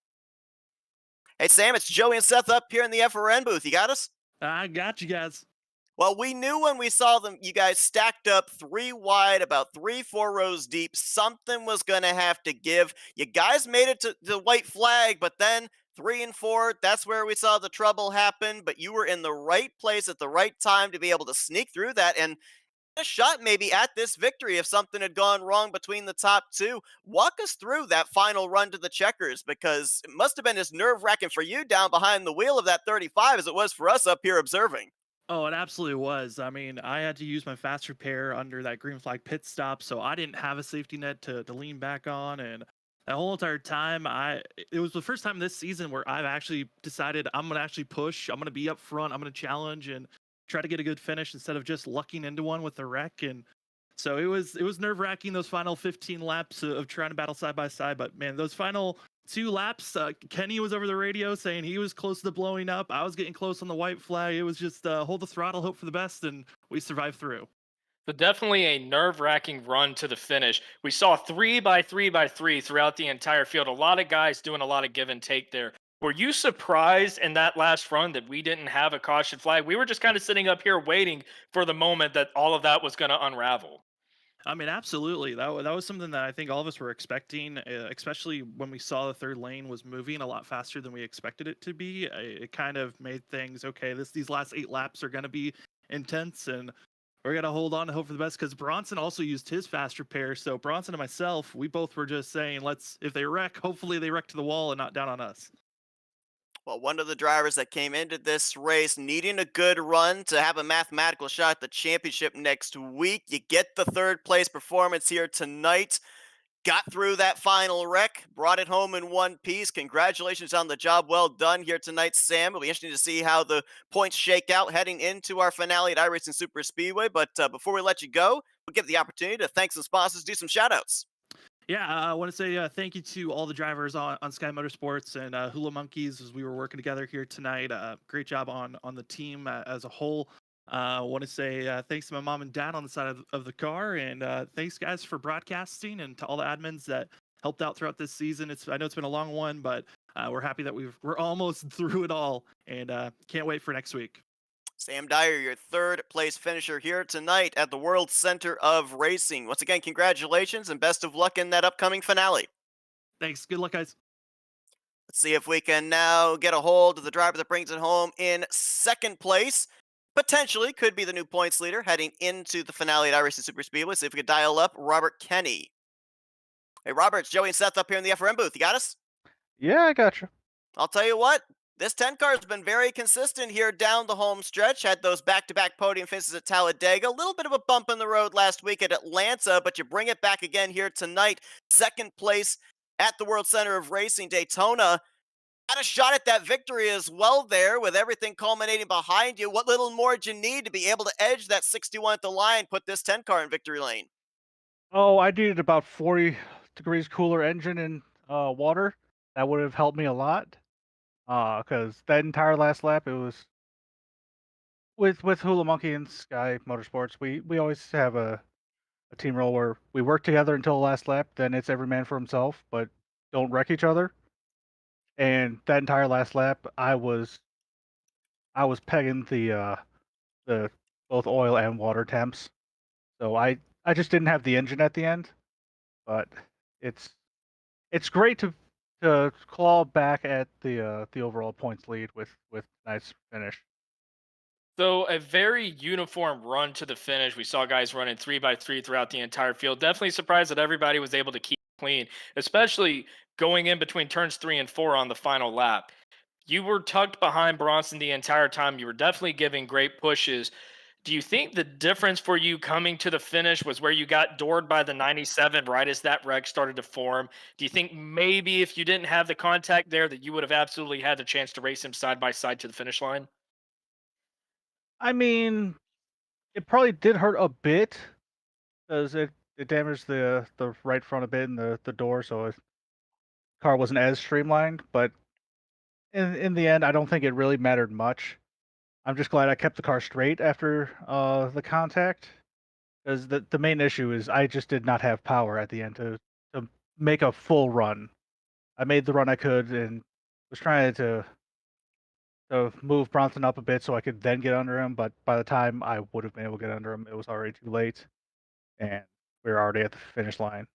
Hey, Sam, it's Joey and Seth up here in the FRN booth. You got us? I got you guys. Well, we knew when we saw them, you guys stacked up 3 wide, about 3-4 rows deep. Something was going to have to give. You guys made it to the white flag, but then 3 and 4, that's where we saw the trouble happen. But you were in the right place at the right time to be able to sneak through that and a shot maybe at this victory if something had gone wrong between the top 2. Walk us through that final run to the checkers, because it must have been as nerve-wracking for you down behind the wheel of that 35 as it was for us up here observing. Oh, it absolutely was. I mean, I had to use my fast repair under that green flag pit stop, so I didn't have a safety net to lean back on. And that whole entire time, it was the first time this season where I've actually decided I'm going to actually push. I'm going to be up front. I'm going to challenge and try to get a good finish instead of just lucking into one with the wreck. And so it was nerve-wracking, those final 15 laps of trying to battle side by side. But man, those final 2 laps, Kenny was over the radio saying he was close to blowing up. I was getting close on the white flag. It was just hold the throttle, hope for the best, and we survived through. But definitely a nerve-wracking run to the finish. We saw 3 by 3 by 3 throughout the entire field. A lot of guys doing a lot of give and take there. Were you surprised in that last run that we didn't have a caution flag? We were just kind of sitting up here waiting for the moment that all of that was going to unravel. I mean, absolutely. That was something that I think all of us were expecting, especially when we saw the third lane was moving a lot faster than we expected it to be. It kind of made things, okay, these last 8 laps are going to be intense, and we're going to hold on and hope for the best, because Bronson also used his fast repair. So Bronson and myself, we both were just saying, if they wreck, hopefully they wreck to the wall and not down on us. Well, one of the drivers that came into this race needing a good run to have a mathematical shot at the championship next week. You get the third place performance here tonight. Got through that final wreck, brought it home in one piece. Congratulations on the job well done here tonight, Sam. It'll be interesting to see how the points shake out heading into our finale at iRacing Superspeedway. But before we let you go, we'll give the opportunity to thank some sponsors, do some shout-outs. Yeah, I want to say thank you to all the drivers on Sky Motorsports and Hula Monkeys as we were working together here tonight. Great job on the team as a whole. I want to say thanks to my mom and dad on the side of the car, and thanks guys for broadcasting, and to all the admins that helped out throughout this season. I know it's been a long one, but we're happy that we're almost through it all, and can't wait for next week. Sam Dyer, your third place finisher here tonight at the World Center of Racing. Once again, congratulations and best of luck in that upcoming finale. Thanks. Good luck, guys. Let's see if we can now get a hold of the driver that brings it home in second place. Potentially could be the new points leader heading into the finale at iRacing Superspeedway. See if we can dial up Robert Kenny. Hey, Robert, it's Joey and Seth up here in the FRM booth. You got us? Yeah, I got you. I'll tell you what, this 10 car has been very consistent here down the home stretch. Had those back-to-back podium finishes at Talladega. A little bit of a bump in the road last week at Atlanta, but you bring it back again here tonight. Second place at the World Center of Racing Daytona. Had a shot at that victory as well there with everything culminating behind you. What little more did you need to be able to edge that 61 at the line, put this 10 car in victory lane? Oh, I needed about 40 degrees cooler engine and water. That would have helped me a lot. Because that entire last lap, it was with Hula Monkey and Sky Motorsports. We always have a team role where we work together until the last lap. Then it's every man for himself, but don't wreck each other. And that entire last lap, I was pegging the both oil and water temps. So I just didn't have the engine at the end, but it's it's great to claw back at the overall points lead with nice finish. So a very uniform run to the finish. We saw guys running 3 by 3 throughout the entire field. Definitely surprised that everybody was able to keep clean, especially going in between turns 3 and 4 on the final lap. You were tucked behind Bronson the entire time. You were definitely giving great pushes. Do you think the difference for you coming to the finish was where you got doored by the 97 right as that wreck started to form? Do you think maybe if you didn't have the contact there that you would have absolutely had the chance to race him side by side to the finish line? I mean, it probably did hurt a bit because it damaged the right front a bit and the door, so the car wasn't as streamlined. But in the end, I don't think it really mattered much. I'm just glad I kept the car straight after the contact, because the main issue is I just did not have power at the end to make a full run. I made the run I could and was trying to move Bronson up a bit so I could then get under him, but by the time I would have been able to get under him, it was already too late, and we were already at the finish line.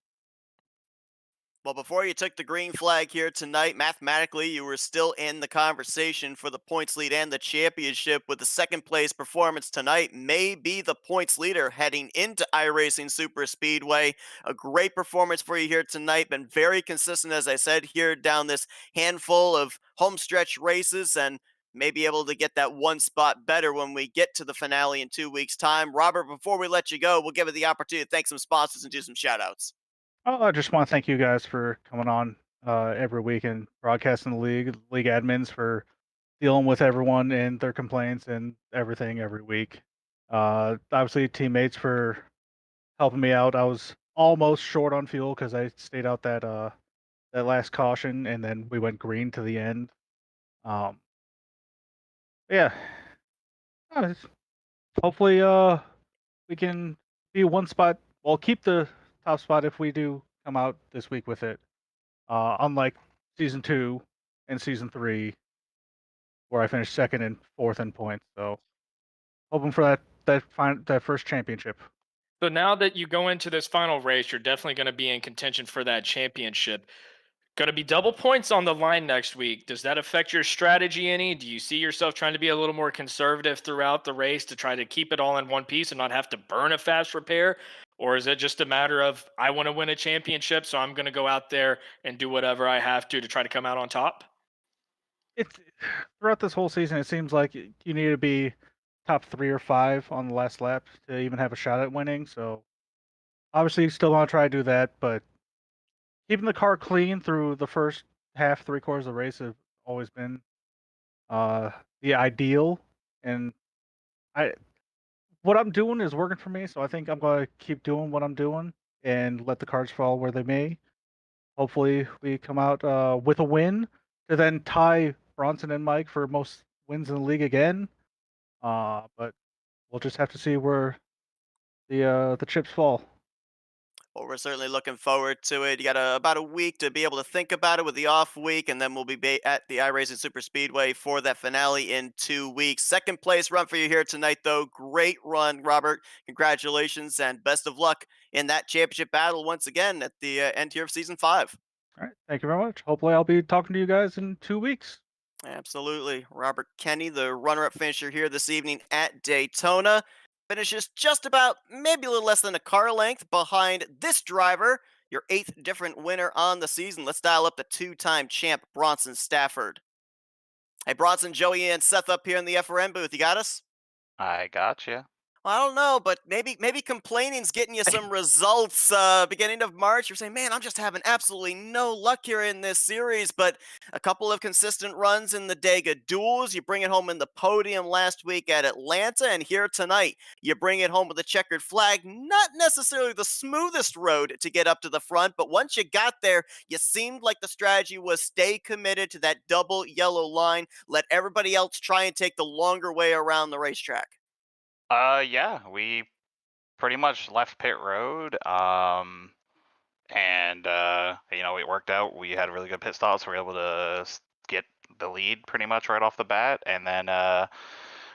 Well, before you took the green flag here tonight, mathematically, you were still in the conversation for the points lead and the championship, with the second place performance tonight may be the points leader heading into iRacing Super Speedway. A great performance for you here tonight. Been very consistent, as I said, here down this handful of homestretch races, and may be able to get that one spot better when we get to the finale in 2 weeks' time. Robert, before we let you go, we'll give it the opportunity to thank some sponsors and do some shout outs. Oh, I just want to thank you guys for coming on every week and broadcasting the league admins for dealing with everyone and their complaints and everything every week. Obviously, teammates for helping me out. I was almost short on fuel because I stayed out that last caution, and then we went green to the end. Um, yeah, it's- hopefully, we can be one spot. Well, keep the top spot if we do come out this week with it. Unlike season 2 and season 3, where I finished second and fourth in points. So hoping for that first championship. So now that you go into this final race, you're definitely going to be in contention for that championship. Going to be double points on the line next week. Does that affect your strategy any? Do you see yourself trying to be a little more conservative throughout the race to try to keep it all in one piece and not have to burn a fast repair? Or is it just a matter of, I want to win a championship, so I'm going to go out there and do whatever I have to try to come out on top? It's throughout this whole season. It seems like you need to be top 3 or 5 on the last lap to even have a shot at winning. So obviously, you still want to try to do that, but keeping the car clean through the first half, 3 quarters of the race have always been uh, the ideal. And I what I'm doing is working for me, so I think I'm going to keep doing what I'm doing and let the cards fall where they may. Hopefully, we come out with a win to then tie Bronson and Mike for most wins in the league again. But we'll just have to see where the chips fall. Well, we're certainly looking forward to it. You got about a week to be able to think about it with the off week, and then we'll be at the iRacing Super Speedway for that finale in 2 weeks. Second place run for you here tonight, though. Great run, Robert. Congratulations and best of luck in that championship battle once again at the end here of season 5. All right, thank you very much. Hopefully, I'll be talking to you guys in 2 weeks. Absolutely. Robert Kenny, the runner up finisher here this evening at Daytona, finishes just about maybe a little less than a car length behind this driver, your 8th different winner on the season. Let's dial up the 2-time champ, Bronson Stafford. Hey, Bronson, Joey, and Seth up here in the FRN booth. You got us? I gotcha. I don't know, but maybe complaining's getting you some results. Beginning of March, you're saying, "Man, I'm just having absolutely no luck here in this series." But a couple of consistent runs in the Dega duels. You bring it home in the podium last week at Atlanta, and here tonight you bring it home with a checkered flag. Not necessarily the smoothest road to get up to the front, but once you got there, you seemed like the strategy was stay committed to that double yellow line. Let everybody else try and take the longer way around the racetrack. Yeah, we pretty much left pit road. And it worked out. We had really good pit stops. We were able to get the lead pretty much right off the bat, and then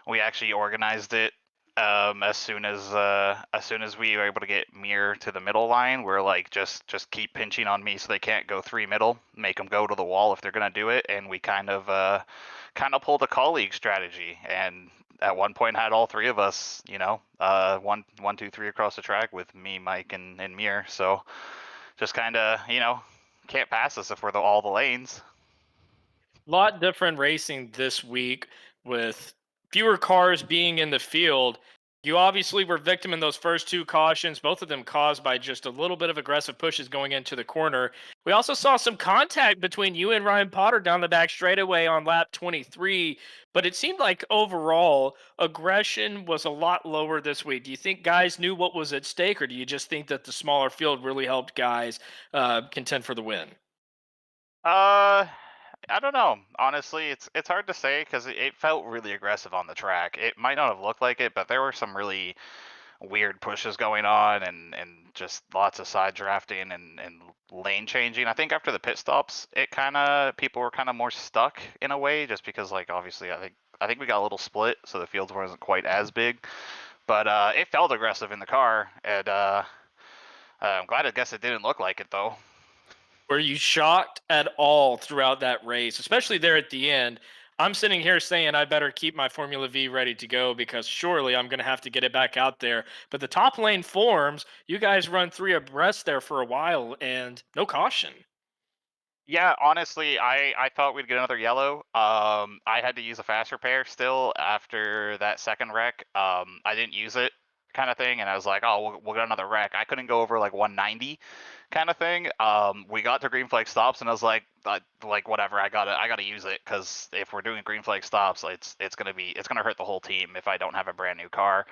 we actually organized it as soon as we were able to get Mir to the middle line. We're like, just keep pinching on me so they can't go three middle, make them go to the wall if they're gonna do it. And we kind of pulled a colleague strategy, and at one point had all three of us, one, two, three across the track with me, Mike, and Mir. So just kind of, can't pass us if we're all the lanes. Lot different racing this week with fewer cars being in the field. You obviously were victim in those first two cautions, both of them caused by just a little bit of aggressive pushes going into the corner. We also saw some contact between you and Ryan Potter down the back straightaway on lap 23, but it seemed like overall aggression was a lot lower this week. Do you think guys knew what was at stake, or do you just think that the smaller field really helped guys contend for the win? Uh, I don't know. Honestly, it's hard to say because it felt really aggressive on the track. It might not have looked like it, but there were some really weird pushes going on, and just lots of side drafting and lane changing. I think after the pit stops, it kind of people were kind of more stuck in a way, just because like obviously I think we got a little split, so the fields wasn't quite as big, but it felt aggressive in the car, and I'm glad. I guess it didn't look like it though. Were you shocked at all throughout that race, especially there at the end? I'm sitting here saying I better keep my Formula V ready to go because surely I'm going to have to get it back out there. But the top lane forms, you guys run three abreast there for a while and no caution. Yeah, honestly, I thought we'd get another yellow. I had to use a fast repair still after that second wreck. I didn't use it, kind of thing, and I was like, oh, we'll get another wreck. I couldn't go over like 190, kind of thing. We got to green flag stops, and I was like whatever, I gotta use it because if we're doing green flag stops, it's gonna hurt the whole team if I don't have a brand new car.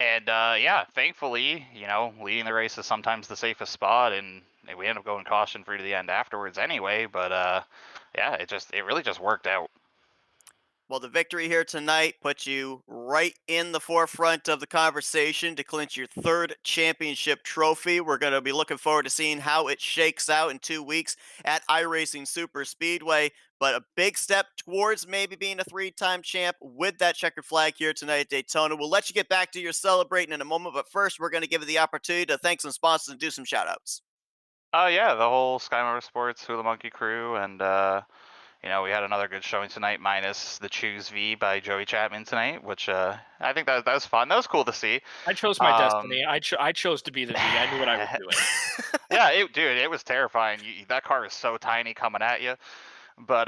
And yeah, thankfully, leading the race is sometimes the safest spot, and we end up going caution free to the end afterwards anyway. But yeah, it really just worked out. Well, the victory here tonight puts you right in the forefront of the conversation to clinch your third championship trophy. We're going to be looking forward to seeing how it shakes out in 2 weeks at iRacing Superspeedway. But a big step towards maybe being a three-time champ with that checkered flag here tonight at Daytona. We'll let you get back to your celebrating in a moment, but first we're going to give you the opportunity to thank some sponsors and do some shout-outs. Yeah, the whole Sky Motorsports Hula Monkey crew, and we had another good showing tonight, minus the Choose V by Joey Chapman tonight, which I think that was fun. That was cool to see. I chose my Um, destiny. I chose to be the V. I knew what I was doing. yeah, dude, it was terrifying. That car is so tiny coming at you. But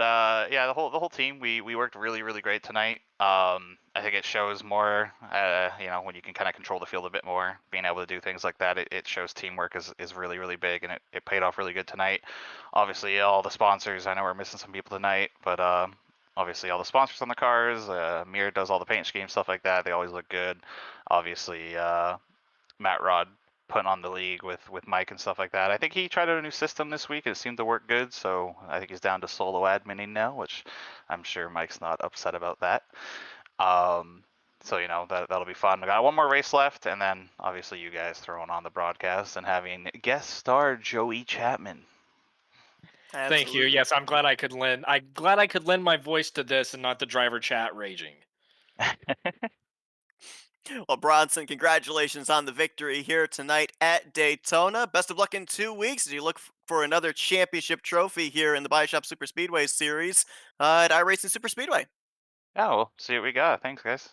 yeah, the whole team, we worked really really great tonight. I think it shows more, when you can kind of control the field a bit more, being able to do things like that. It shows teamwork is really really big, and it paid off really good tonight. Obviously, all the sponsors. I know we're missing some people tonight, but obviously all the sponsors on the cars. Mir does all the paint scheme stuff like that. They always look good. Obviously, Matt Rod putting on the league with Mike and stuff like that. I think he tried out a new system this week. It seemed to work good, so I think he's down to solo adminning now, which I'm sure Mike's not upset about that. Um, so that'll be fun. We got one more race left, and then obviously you guys throwing on the broadcast and having guest star Joey Chapman. Thank you. Absolutely. Yes, I'm glad I could lend my voice to this and not the driver chat raging. Well, Bronson, congratulations on the victory here tonight at Daytona. Best of luck in 2 weeks as you look for another championship trophy here in the Baadteshop Super Speedway series at iRacing Super Speedway. Yeah, we'll see what we got. Thanks, guys.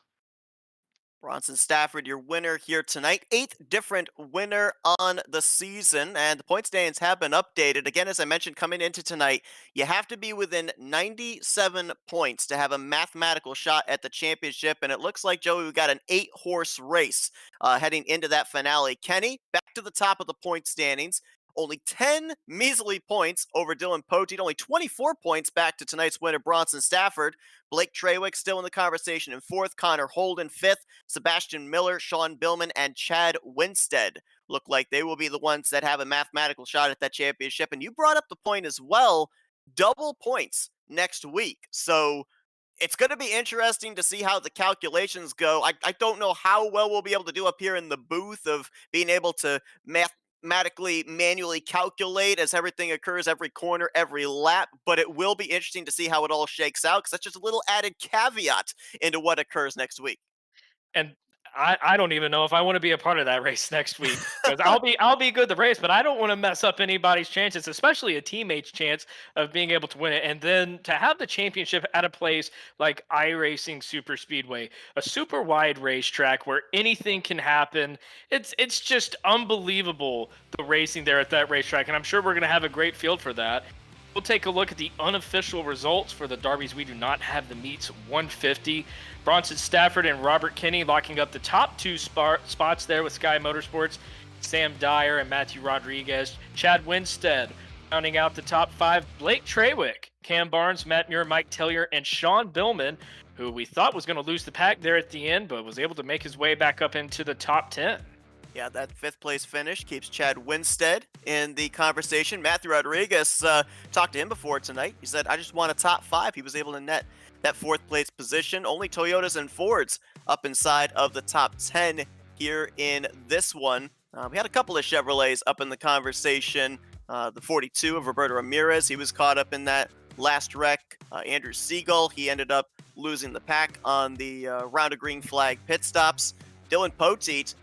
Bronson Stafford, your winner here tonight. 8th different winner on the season, and the point standings have been updated. Again, as I mentioned, coming into tonight, you have to be within 97 points to have a mathematical shot at the championship, and it looks like, Joey, we got an 8-horse race heading into that finale. Kenny, back to the top of the point standings. Only 10 measly points over Dylan Poteet, only 24 points back to tonight's winner, Bronson Stafford. Blake Trawick still in the conversation in 4th, Connor Holden 5th, Sebastian Miller, Sean Billman, and Chad Winstead look like they will be the ones that have a mathematical shot at that championship. And you brought up the point as well, double points next week. So it's going to be interesting to see how the calculations go. I don't know how well we'll be able to do up here in the booth of being able to mathematically manually calculate as everything occurs every corner, every lap, but it will be interesting to see how it all shakes out because that's just a little added caveat into what occurs next week. And I don't even know if I want to be a part of that race next week because I'll be good the race, but I don't want to mess up anybody's chances, especially a teammate's chance of being able to win it. And then to have the championship at a place like iRacing Superspeedway, a super wide racetrack where anything can happen. It's just unbelievable, the racing there at that racetrack, and I'm sure we're going to have a great field for that. We'll take a look at the unofficial results for the Derbies. We do not have the meets 150. Bronson Stafford and Robert Kinney locking up the top 2 spots there with Sky Motorsports. Sam Dyer and Matthew Rodriguez. Chad Winstead rounding out the top 5. Blake Trawick, Cam Barnes, Matt Muir, Mike Tillier, and Sean Billman, who we thought was going to lose the pack there at the end, but was able to make his way back up into the top 10. Yeah, that 5th place finish keeps Chad Winstead in the conversation. Matthew Rodriguez, talked to him before tonight. He said, I just want a top 5. He was able to net that 4th place position. Only Toyotas and Fords up inside of the top 10 here in this one. We had a couple of Chevrolets up in the conversation. The 42 of Roberto Ramirez, he was caught up in that last wreck. Andrew Siegel, he ended up losing the pack on the round of green flag pit stops. Dylan Poteet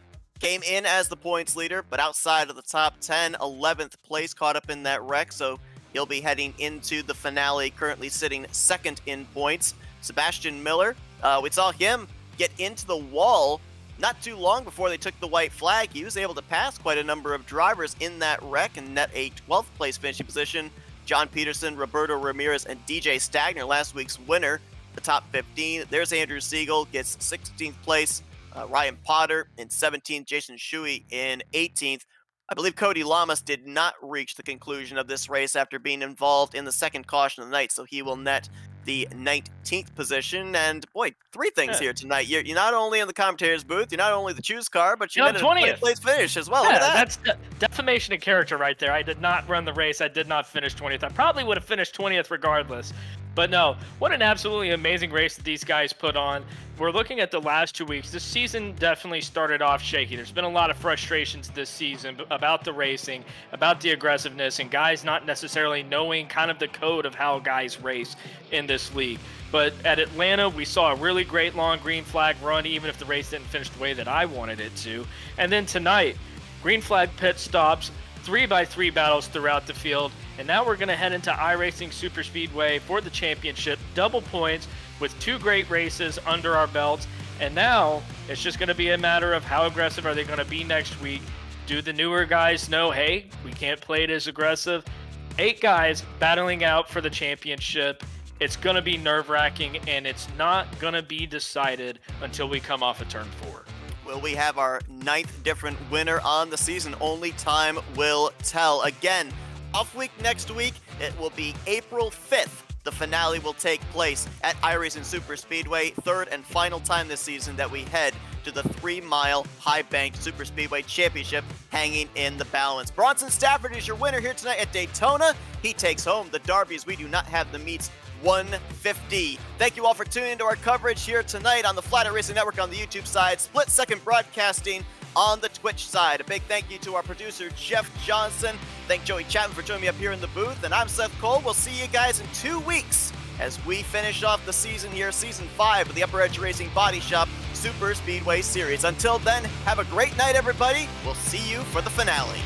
came in as the points leader, but outside of the top 10, 11th place, caught up in that wreck, so he'll be heading into the finale, currently sitting 2nd in points. Sebastian Miller, we saw him get into the wall not too long before they took the white flag. He was able to pass quite a number of drivers in that wreck and net a 12th place finishing position. John Peterson, Roberto Ramirez, and DJ Stagner, last week's winner, the top 15. There's Andrew Siegel, gets 16th place. Ryan Potter in 17th, Jason Shuey in 18th. I believe Cody Lamas did not reach the conclusion of this race after being involved in the second caution of the night, so he will net the 19th position. And boy, 3 things here tonight. You're not only in the commentator's booth, you're not only the choose car, but you're in a 20th place finish as well. Yeah, Look at that. that's defamation of character right there. I did not run the race. I did not finish 20th. I probably would have finished 20th regardless. But no, what an absolutely amazing race that these guys put on. We're looking at the last 2 weeks. This season definitely started off shaky. There's been a lot of frustrations this season about the racing, about the aggressiveness, and guys not necessarily knowing kind of the code of how guys race in this league. But at Atlanta, we saw a really great long green flag run, even if the race didn't finish the way that I wanted it to. And then tonight, green flag pit stops, 3x3 battles throughout the field. And now we're going to head into iRacing Superspeedway for the championship. Double points with 2 great races under our belts. And now it's just going to be a matter of how aggressive are they going to be next week. Do the newer guys know, hey, we can't play it as aggressive? 8 guys battling out for the championship. It's going to be nerve-wracking, and it's not going to be decided until we come off of turn 4. Will we have our 9th different winner on the season? Only time will tell. Again, off week next week, it will be April 5th. The finale will take place at iRacing Superspeedway, 3rd and final time this season that we head to the 3-mile high banked Superspeedway Championship, hanging in the balance. Bronson Stafford is your winner here tonight at Daytona. He takes home the Derbies. We do not have the meets 150. Thank you all for tuning into our coverage here tonight on the Flatout Racing Network on the YouTube side, Split Second Broadcasting on the Twitch side. A big thank you to our producer, Jeff Johnson. Thank Joey Chapman for joining me up here in the booth. And I'm Seth Cole. We'll see you guys in 2 weeks as we finish off the season here, Season 5 of the UpperEdge Racing Baadteshop Super Speedway Series. Until then, have a great night, everybody. We'll see you for the finale.